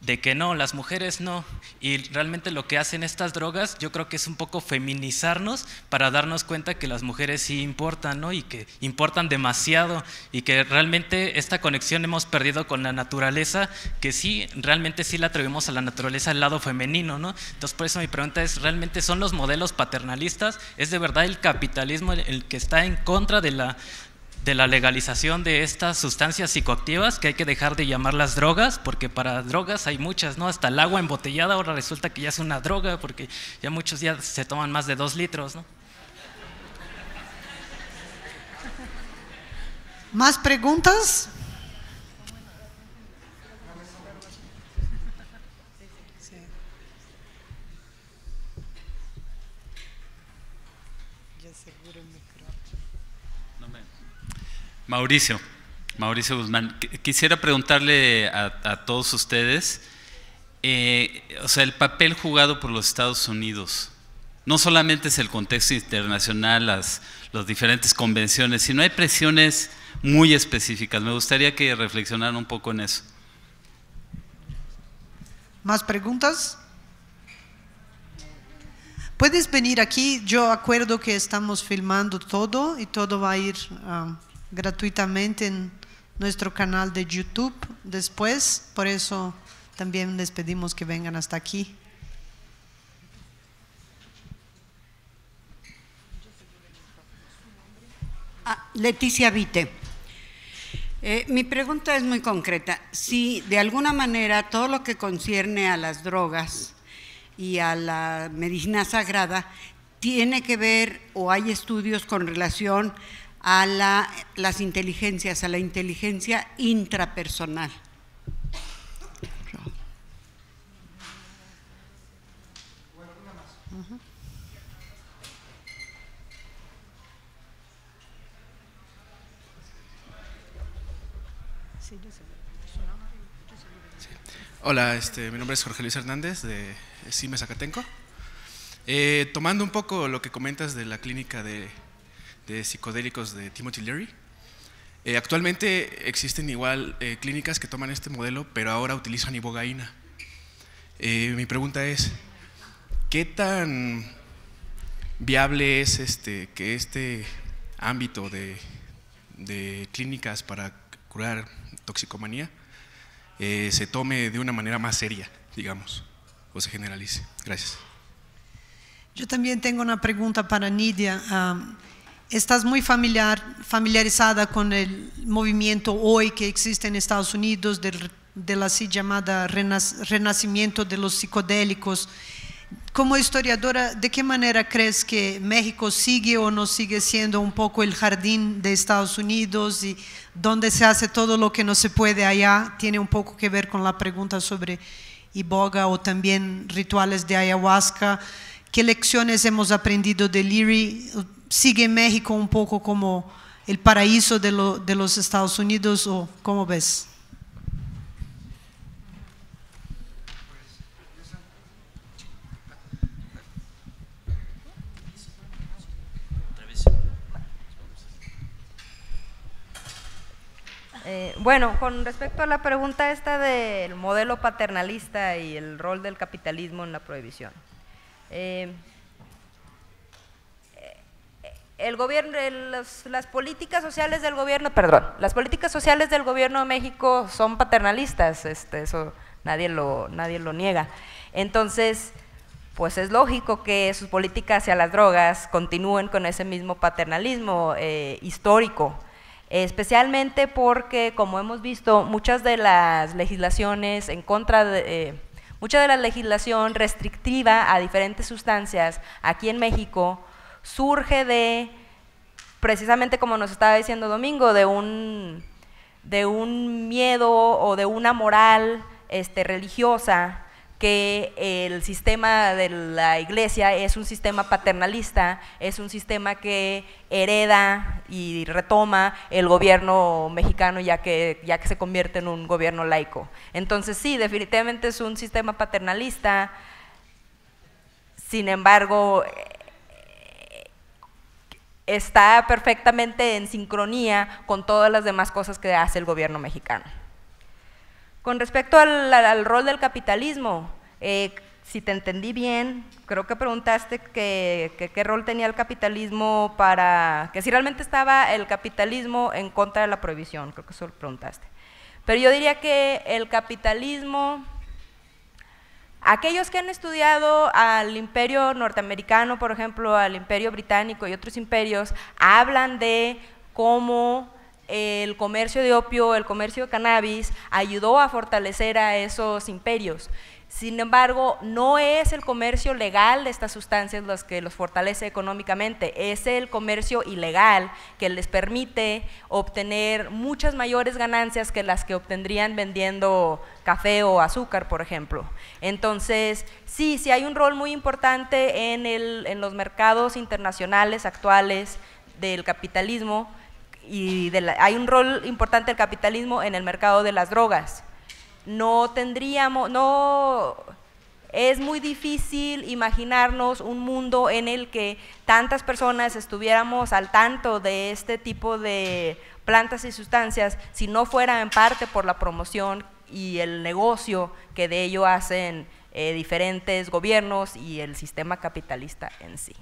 de que no, las mujeres no, y realmente lo que hacen estas drogas yo creo que es un poco feminizarnos para darnos cuenta que las mujeres sí importan, ¿no? Y que importan demasiado y que realmente esta conexión hemos perdido con la naturaleza, que sí, realmente sí la atribuimos a la naturaleza al lado femenino, ¿no? Entonces por eso mi pregunta es, ¿realmente son los modelos paternalistas? ¿Es de verdad el capitalismo el que está en contra de la legalización de estas sustancias psicoactivas, que hay que dejar de llamarlas drogas, porque para drogas hay muchas, ¿no? Hasta el agua embotellada ahora resulta que ya es una droga, porque ya muchos ya se toman más de 2 litros, ¿no? ¿Más preguntas? Mauricio Guzmán, quisiera preguntarle a todos ustedes, o sea, el papel jugado por los Estados Unidos, no solamente es el contexto internacional, las diferentes convenciones, sino hay presiones muy específicas. Me gustaría que reflexionaran un poco en eso. ¿Más preguntas? Puedes venir aquí, yo acuerdo que estamos filmando todo y todo va a ir gratuitamente en nuestro canal de YouTube después, por eso también les pedimos que vengan hasta aquí. Leticia Vite. Mi pregunta es muy concreta. Si de alguna manera todo lo que concierne a las drogas y a la medicina sagrada tiene que ver o hay estudios con relación a las inteligencias, a la inteligencia intrapersonal. Hola, mi nombre es Jorge Luis Hernández de CIME Zacatenco. Tomando un poco lo que comentas de la clínica de psicodélicos de Timothy Leary, actualmente existen igual clínicas que toman este modelo, pero ahora utilizan ibogaína. Mi pregunta es, ¿qué tan viable es que este ámbito de clínicas para curar toxicomanía se tome de una manera más seria, digamos, o se generalice? Gracias. Yo también tengo una pregunta para Nidia. Estás muy familiarizada con el movimiento hoy que existe en Estados Unidos de la así llamada renacimiento de los psicodélicos. Como historiadora, ¿de qué manera crees que México sigue o no sigue siendo un poco el jardín de Estados Unidos y donde se hace todo lo que no se puede allá? Tiene un poco que ver con la pregunta sobre iboga o también rituales de ayahuasca. ¿Qué lecciones hemos aprendido de Leary? ¿Sigue México un poco como el paraíso de los Estados Unidos o cómo ves? Bueno, con respecto a la pregunta esta del modelo paternalista y el rol del capitalismo en la prohibición. El gobierno, las políticas sociales del gobierno, las políticas sociales del gobierno de México son paternalistas, eso nadie lo niega. Entonces, pues es lógico que sus políticas hacia las drogas continúen con ese mismo paternalismo histórico. Especialmente porque, como hemos visto, muchas de las legislaciones en contra de, mucha de la legislación restrictiva a diferentes sustancias aquí en México surge de, precisamente como nos estaba diciendo Domingo, de un miedo o de una moral religiosa, que el sistema de la iglesia es un sistema paternalista, es un sistema que hereda y retoma el gobierno mexicano ya que se convierte en un gobierno laico. Entonces sí, definitivamente es un sistema paternalista, sin embargo está perfectamente en sincronía con todas las demás cosas que hace el gobierno mexicano. Con respecto al rol del capitalismo, si te entendí bien, creo que preguntaste qué rol tenía el capitalismo que si realmente estaba el capitalismo en contra de la prohibición, creo que eso lo preguntaste. Pero yo diría que el capitalismo, aquellos que han estudiado al imperio norteamericano, por ejemplo, al imperio británico y otros imperios, hablan de cómo el comercio de opio, el comercio de cannabis, ayudó a fortalecer a esos imperios. Sin embargo, no es el comercio legal de estas sustancias los que los fortalece económicamente, es el comercio ilegal que les permite obtener muchas mayores ganancias que las que obtendrían vendiendo café o azúcar, por ejemplo. Entonces, sí hay un rol muy importante en los mercados internacionales actuales del capitalismo, y hay un rol importante del capitalismo en el mercado de las drogas. Es muy difícil imaginarnos un mundo en el que tantas personas estuviéramos al tanto de este tipo de plantas y sustancias si no fuera en parte por la promoción y el negocio que de ello hacen diferentes gobiernos y el sistema capitalista en sí.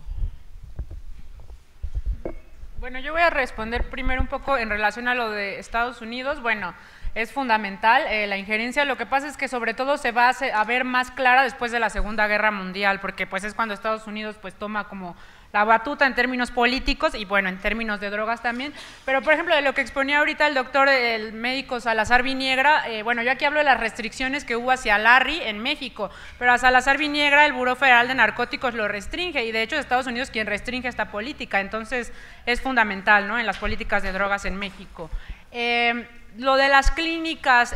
Bueno, yo voy a responder primero un poco en relación a lo de Estados Unidos. Bueno, es fundamental la injerencia. Lo que pasa es que sobre todo se va a ver más clara después de la Segunda Guerra Mundial, porque pues es cuando Estados Unidos pues toma como la batuta en términos políticos y bueno, en términos de drogas también. Pero por ejemplo, de lo que exponía ahorita el doctor, el médico Salazar Viniegra, bueno, yo aquí hablo de las restricciones que hubo hacia Larry en México, pero a Salazar Viniegra el Buró Federal de Narcóticos lo restringe y de hecho es Estados Unidos quien restringe esta política, entonces es fundamental, ¿no?, en las políticas de drogas en México. Lo de las clínicas,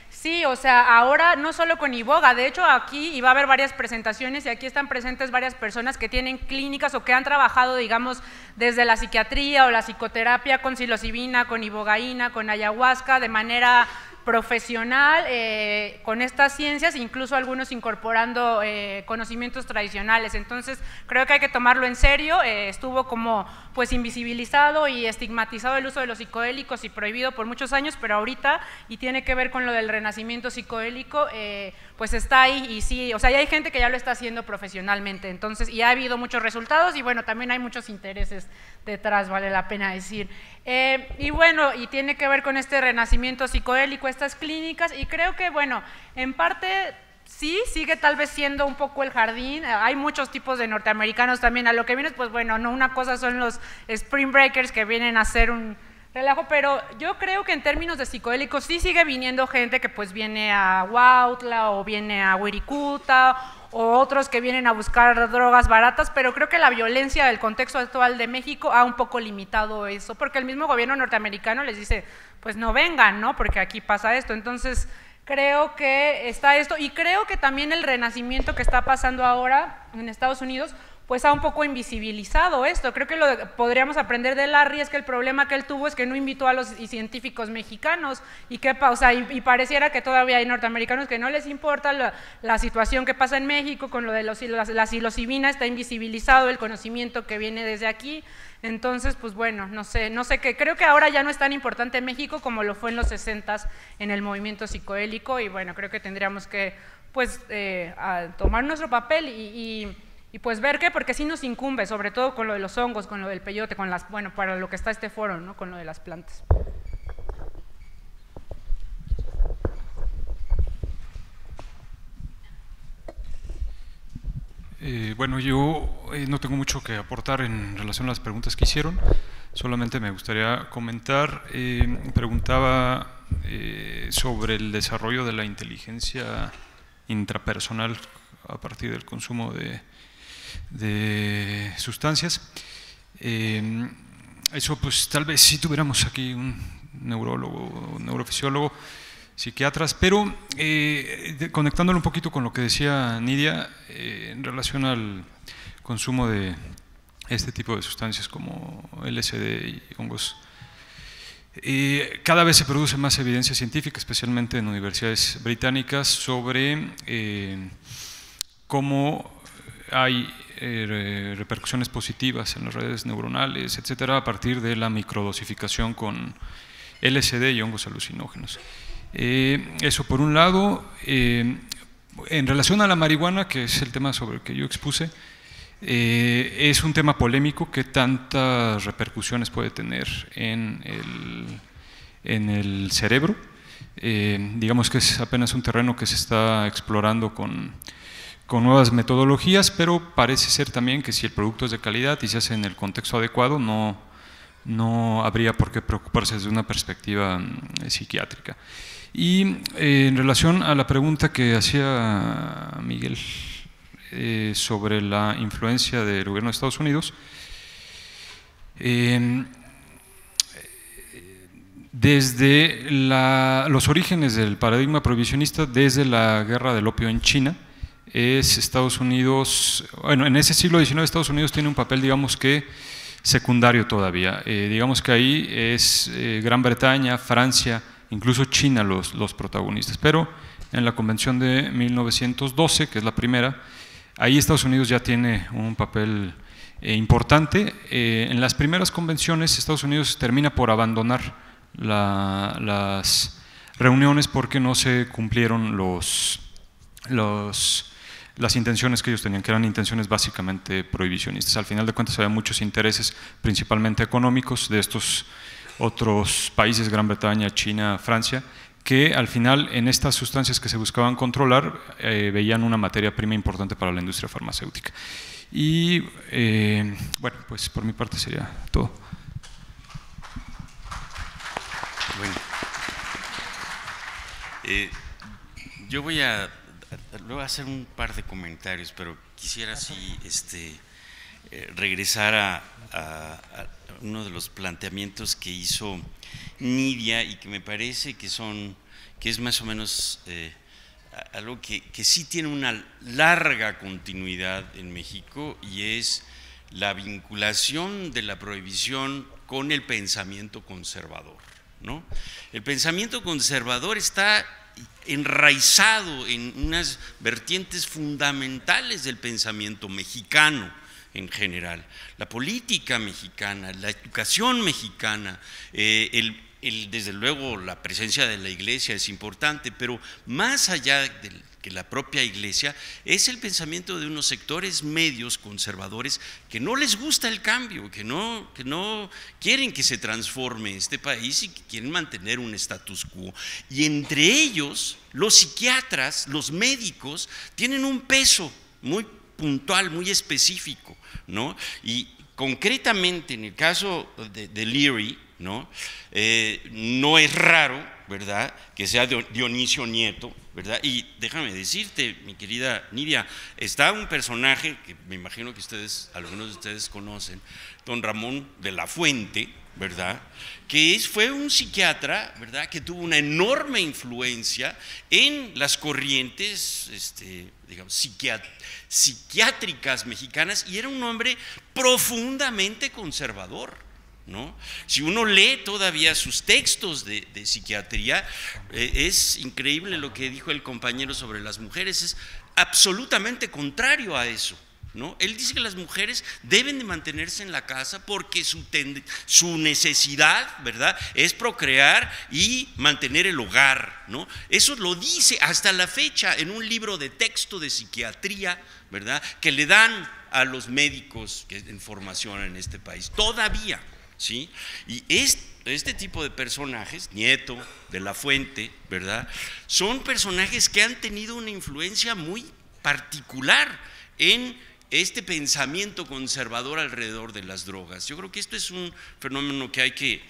sí, o sea, ahora no solo con Iboga, de hecho aquí iba a haber varias presentaciones y aquí están presentes varias personas que tienen clínicas o que han trabajado, digamos, desde la psiquiatría o la psicoterapia con psilocibina, con ibogaína, con ayahuasca, de manera profesional con estas ciencias, incluso algunos incorporando conocimientos tradicionales. Entonces creo que hay que tomarlo en serio. Estuvo como pues invisibilizado y estigmatizado el uso de los psicodélicos y prohibido por muchos años, pero ahorita, y tiene que ver con lo del renacimiento psicodélico, pues está ahí y sí, o sea, ya hay gente que ya lo está haciendo profesionalmente, entonces, y ha habido muchos resultados y bueno, también hay muchos intereses detrás, vale la pena decir. Y bueno, y tiene que ver con este renacimiento psicodélico, estas clínicas, y creo que bueno, en parte sí, sigue tal vez siendo un poco el jardín, hay muchos tipos de norteamericanos también, a lo que vienes, pues bueno, no, una cosa son los Spring Breakers que vienen a hacer un relajo, pero yo creo que en términos de psicodélicos sí sigue viniendo gente que pues viene a Huautla o viene a Wirikuta o otros que vienen a buscar drogas baratas, pero creo que la violencia del contexto actual de México ha un poco limitado eso, porque el mismo gobierno norteamericano les dice, pues no vengan, ¿no?, porque aquí pasa esto. Entonces creo que está esto, y creo que también el renacimiento que está pasando ahora en Estados Unidos pues ha un poco invisibilizado esto. Creo que lo que podríamos aprender de Larry es que el problema que él tuvo es que no invitó a los científicos mexicanos y que, o sea, y pareciera que todavía hay norteamericanos que no les importa la situación que pasa en México con lo de la psilocibina, está invisibilizado el conocimiento que viene desde aquí. Entonces, pues bueno, no sé qué, creo que ahora ya no es tan importante México como lo fue en los 60s en el movimiento psicodélico, y bueno, creo que tendríamos que pues tomar nuestro papel y pues ver qué, porque sí nos incumbe, sobre todo con lo de los hongos, con lo del peyote, con las, bueno, para lo que está este foro, ¿no?, con lo de las plantas. Bueno, yo no tengo mucho que aportar en relación a las preguntas que hicieron, solamente me gustaría comentar, preguntaba sobre el desarrollo de la inteligencia intrapersonal a partir del consumo de sustancias. Eso pues tal vez si tuviéramos aquí un neurólogo, un neurofisiólogo, psiquiatras, pero conectándolo un poquito con lo que decía Nidia en relación al consumo de este tipo de sustancias como LSD y hongos, cada vez se produce más evidencia científica, especialmente en universidades británicas, sobre cómo hay repercusiones positivas en las redes neuronales, etcétera, a partir de la microdosificación con LSD y hongos alucinógenos. Eso por un lado. En relación a la marihuana, que es el tema sobre el que yo expuse, es un tema polémico que tantas repercusiones puede tener en el cerebro. Digamos que es apenas un terreno que se está explorando con nuevas metodologías, pero parece ser también que si el producto es de calidad y se hace en el contexto adecuado, no habría por qué preocuparse desde una perspectiva psiquiátrica. Y en relación a la pregunta que hacía Miguel sobre la influencia del gobierno de Estados Unidos, desde los orígenes del paradigma prohibicionista, desde la guerra del opio en China, es Estados Unidos, bueno, en ese siglo XIX Estados Unidos tiene un papel, digamos que secundario todavía, digamos que ahí es Gran Bretaña, Francia, incluso China los protagonistas, pero en la convención de 1912, que es la primera, ahí Estados Unidos ya tiene un papel importante. En las primeras convenciones Estados Unidos termina por abandonar las reuniones porque no se cumplieron las intenciones que ellos tenían, que eran intenciones básicamente prohibicionistas. Al final de cuentas había muchos intereses, principalmente económicos, de estos otros países, Gran Bretaña, China, Francia, que al final en estas sustancias que se buscaban controlar veían una materia prima importante para la industria farmacéutica. Y bueno, pues por mi parte sería todo. Bueno, yo voy a luego hacer un par de comentarios, pero quisiera sí regresar a uno de los planteamientos que hizo Nidia y que me parece que es más o menos algo que sí tiene una larga continuidad en México, y es la vinculación de la prohibición con el pensamiento conservador, ¿no? El pensamiento conservador está enraizado en unas vertientes fundamentales del pensamiento mexicano en general, la política mexicana, la educación mexicana, desde luego la presencia de la Iglesia es importante, pero más allá de que la propia Iglesia, es el pensamiento de unos sectores medios conservadores que no les gusta el cambio, que no quieren que se transforme este país y que quieren mantener un status quo. Y entre ellos, los psiquiatras, los médicos, tienen un peso muy puntual, muy específico, ¿no? Y concretamente en el caso de Leary, ¿no? No es raro, ¿verdad?, que sea Dionisio Nieto, ¿verdad? Y déjame decirte, mi querida Nidia, está un personaje que me imagino que algunos de ustedes conocen, don Ramón de la Fuente, ¿verdad?, que fue un psiquiatra, ¿verdad?, que tuvo una enorme influencia en las corrientes, digamos, psiquiátricas mexicanas, y era un hombre profundamente conservador, ¿no? Si uno lee todavía sus textos de psiquiatría, es increíble lo que dijo el compañero sobre las mujeres, es absolutamente contrario a eso, ¿no? Él dice que las mujeres deben de mantenerse en la casa porque su necesidad, ¿verdad?, es procrear y mantener el hogar, ¿no? Eso lo dice hasta la fecha en un libro de texto de psiquiatría, ¿verdad?, que le dan a los médicos en formación en este país, todavía, ¿sí? Y este tipo de personajes, Nieto, de la Fuente, ¿verdad?, son personajes que han tenido una influencia muy particular en este pensamiento conservador alrededor de las drogas. Yo creo que esto es un fenómeno que hay que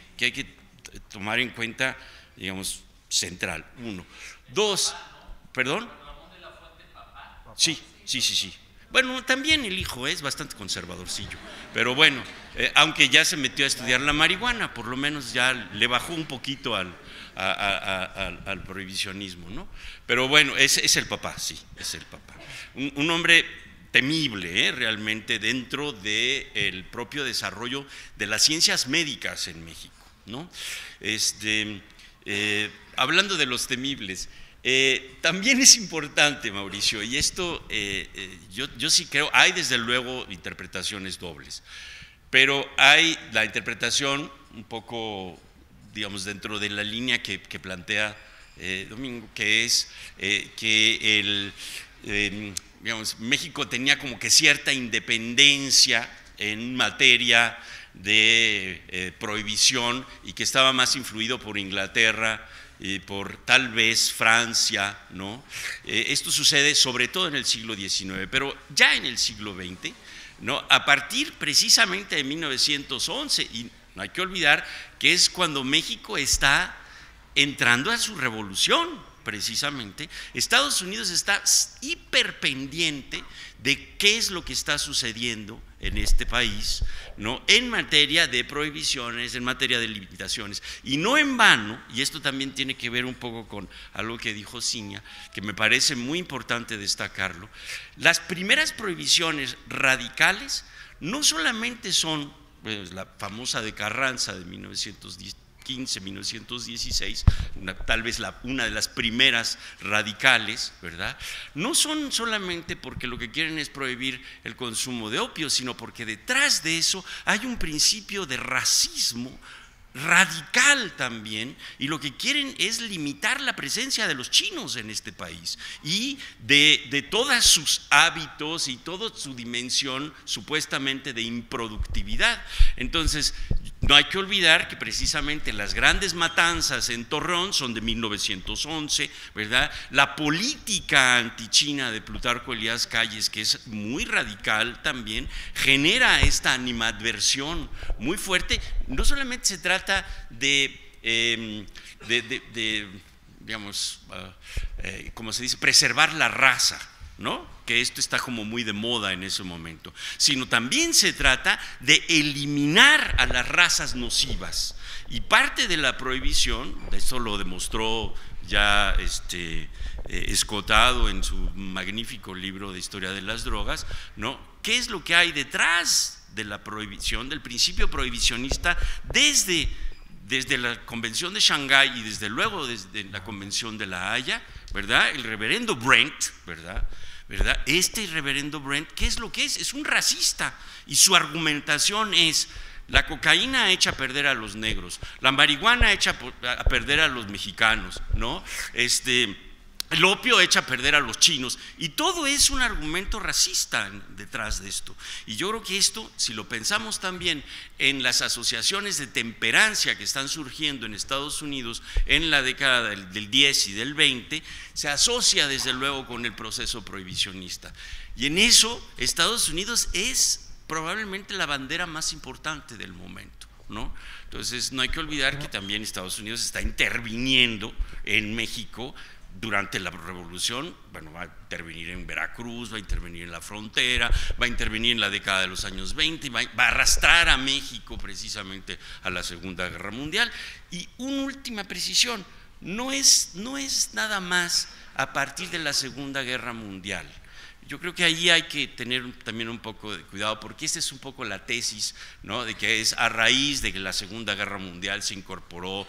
tomar en cuenta, digamos, central. Uno. Dos, ¿perdón? Sí. Bueno, también el hijo es bastante conservadorcillo, pero bueno, aunque ya se metió a estudiar la marihuana, por lo menos ya le bajó un poquito al prohibicionismo, ¿no? Pero bueno, es el papá, sí, es el papá. Un hombre temible, realmente, dentro del propio desarrollo de las ciencias médicas en México, ¿no? Hablando de los temibles, también es importante, Mauricio, y esto yo sí creo, hay desde luego interpretaciones dobles, pero hay la interpretación un poco, digamos, dentro de la línea que plantea Domingo, que es que digamos, México tenía como que cierta independencia en materia de prohibición y que estaba más influido por Inglaterra y por tal vez Francia, ¿no? Esto sucede sobre todo en el siglo XIX, pero ya en el siglo XX, ¿no?, a partir precisamente de 1911, y no hay que olvidar que es cuando México está entrando a su revolución. Precisamente, Estados Unidos está hiperpendiente de qué es lo que está sucediendo en este país, ¿no?, en materia de prohibiciones, en materia de limitaciones. Y no en vano, y esto también tiene que ver un poco con algo que dijo Ciña, que me parece muy importante destacarlo, las primeras prohibiciones radicales no solamente son la famosa de Carranza de 1916, tal vez una de las primeras radicales, ¿verdad? No son solamente porque lo que quieren es prohibir el consumo de opio, sino porque detrás de eso hay un principio de racismo radical también, y lo que quieren es limitar la presencia de los chinos en este país y de todos sus hábitos y toda su dimensión supuestamente de improductividad. Entonces, No hay que olvidar que precisamente las grandes matanzas en Torreón son de 1911, ¿verdad? La política antichina de Plutarco Elías Calles, que es muy radical también, genera esta animadversión muy fuerte. No solamente se trata de digamos, como se dice, preservar la raza, ¿no? Que esto está como muy de moda en ese momento, sino también se trata de eliminar a las razas nocivas. Y parte de la prohibición, eso lo demostró ya Escotado en su magnífico libro de Historia de las Drogas, ¿no? ¿Qué es lo que hay detrás de la prohibición, del principio prohibicionista desde la Convención de Shanghái y desde luego desde la Convención de La Haya, ¿verdad? El reverendo Brent, ¿verdad? Este reverendo Brent, ¿qué es lo que es? Es un racista, y su argumentación es: la cocaína echa a perder a los negros, la marihuana echa a perder a los mexicanos, ¿no? El opio echa a perder a los chinos, y todo es un argumento racista detrás de esto. Y yo creo que esto, si lo pensamos también en las asociaciones de temperancia que están surgiendo en Estados Unidos en la década del 10 y del 20, se asocia desde luego con el proceso prohibicionista. Y en eso Estados Unidos es probablemente la bandera más importante del momento, ¿no? Entonces no hay que olvidar que también Estados Unidos está interviniendo en México durante la revolución. Bueno, va a intervenir en Veracruz, va a intervenir en la frontera, va a intervenir en la década de los años 20, va a arrastrar a México precisamente a la Segunda Guerra Mundial. Y una última precisión: no es nada más a partir de la Segunda Guerra Mundial. Yo creo que ahí hay que tener también un poco de cuidado, porque esta es un poco la tesis, ¿no? De que es a raíz de que la Segunda Guerra Mundial se incorporó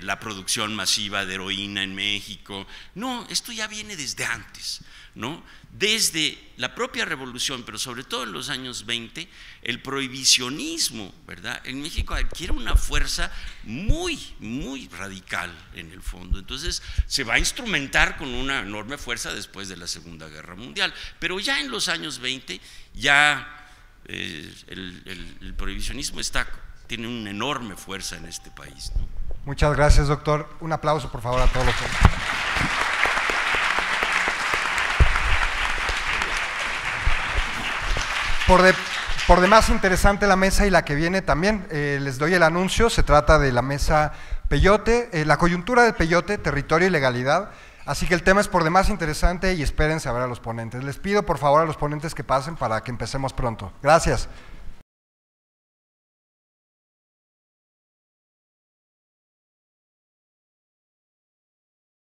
la producción masiva de heroína en México. No, esto ya viene desde antes, ¿no? Desde la propia revolución, pero sobre todo en los años 20, el prohibicionismo, ¿verdad?, en México adquiere una fuerza muy, muy radical en el fondo. Entonces se va a instrumentar con una enorme fuerza después de la Segunda Guerra Mundial, pero ya en los años 20 ya el prohibicionismo tiene una enorme fuerza en este país, ¿no? Muchas gracias, doctor. Un aplauso, por favor, a todos los que... Por demás interesante la mesa y la que viene también. Les doy el anuncio. Se trata de la mesa Peyote, la coyuntura del peyote, territorio y legalidad. Así que el tema es por demás interesante y espérense a ver a los ponentes. Les pido por favor a los ponentes que pasen para que empecemos pronto. Gracias.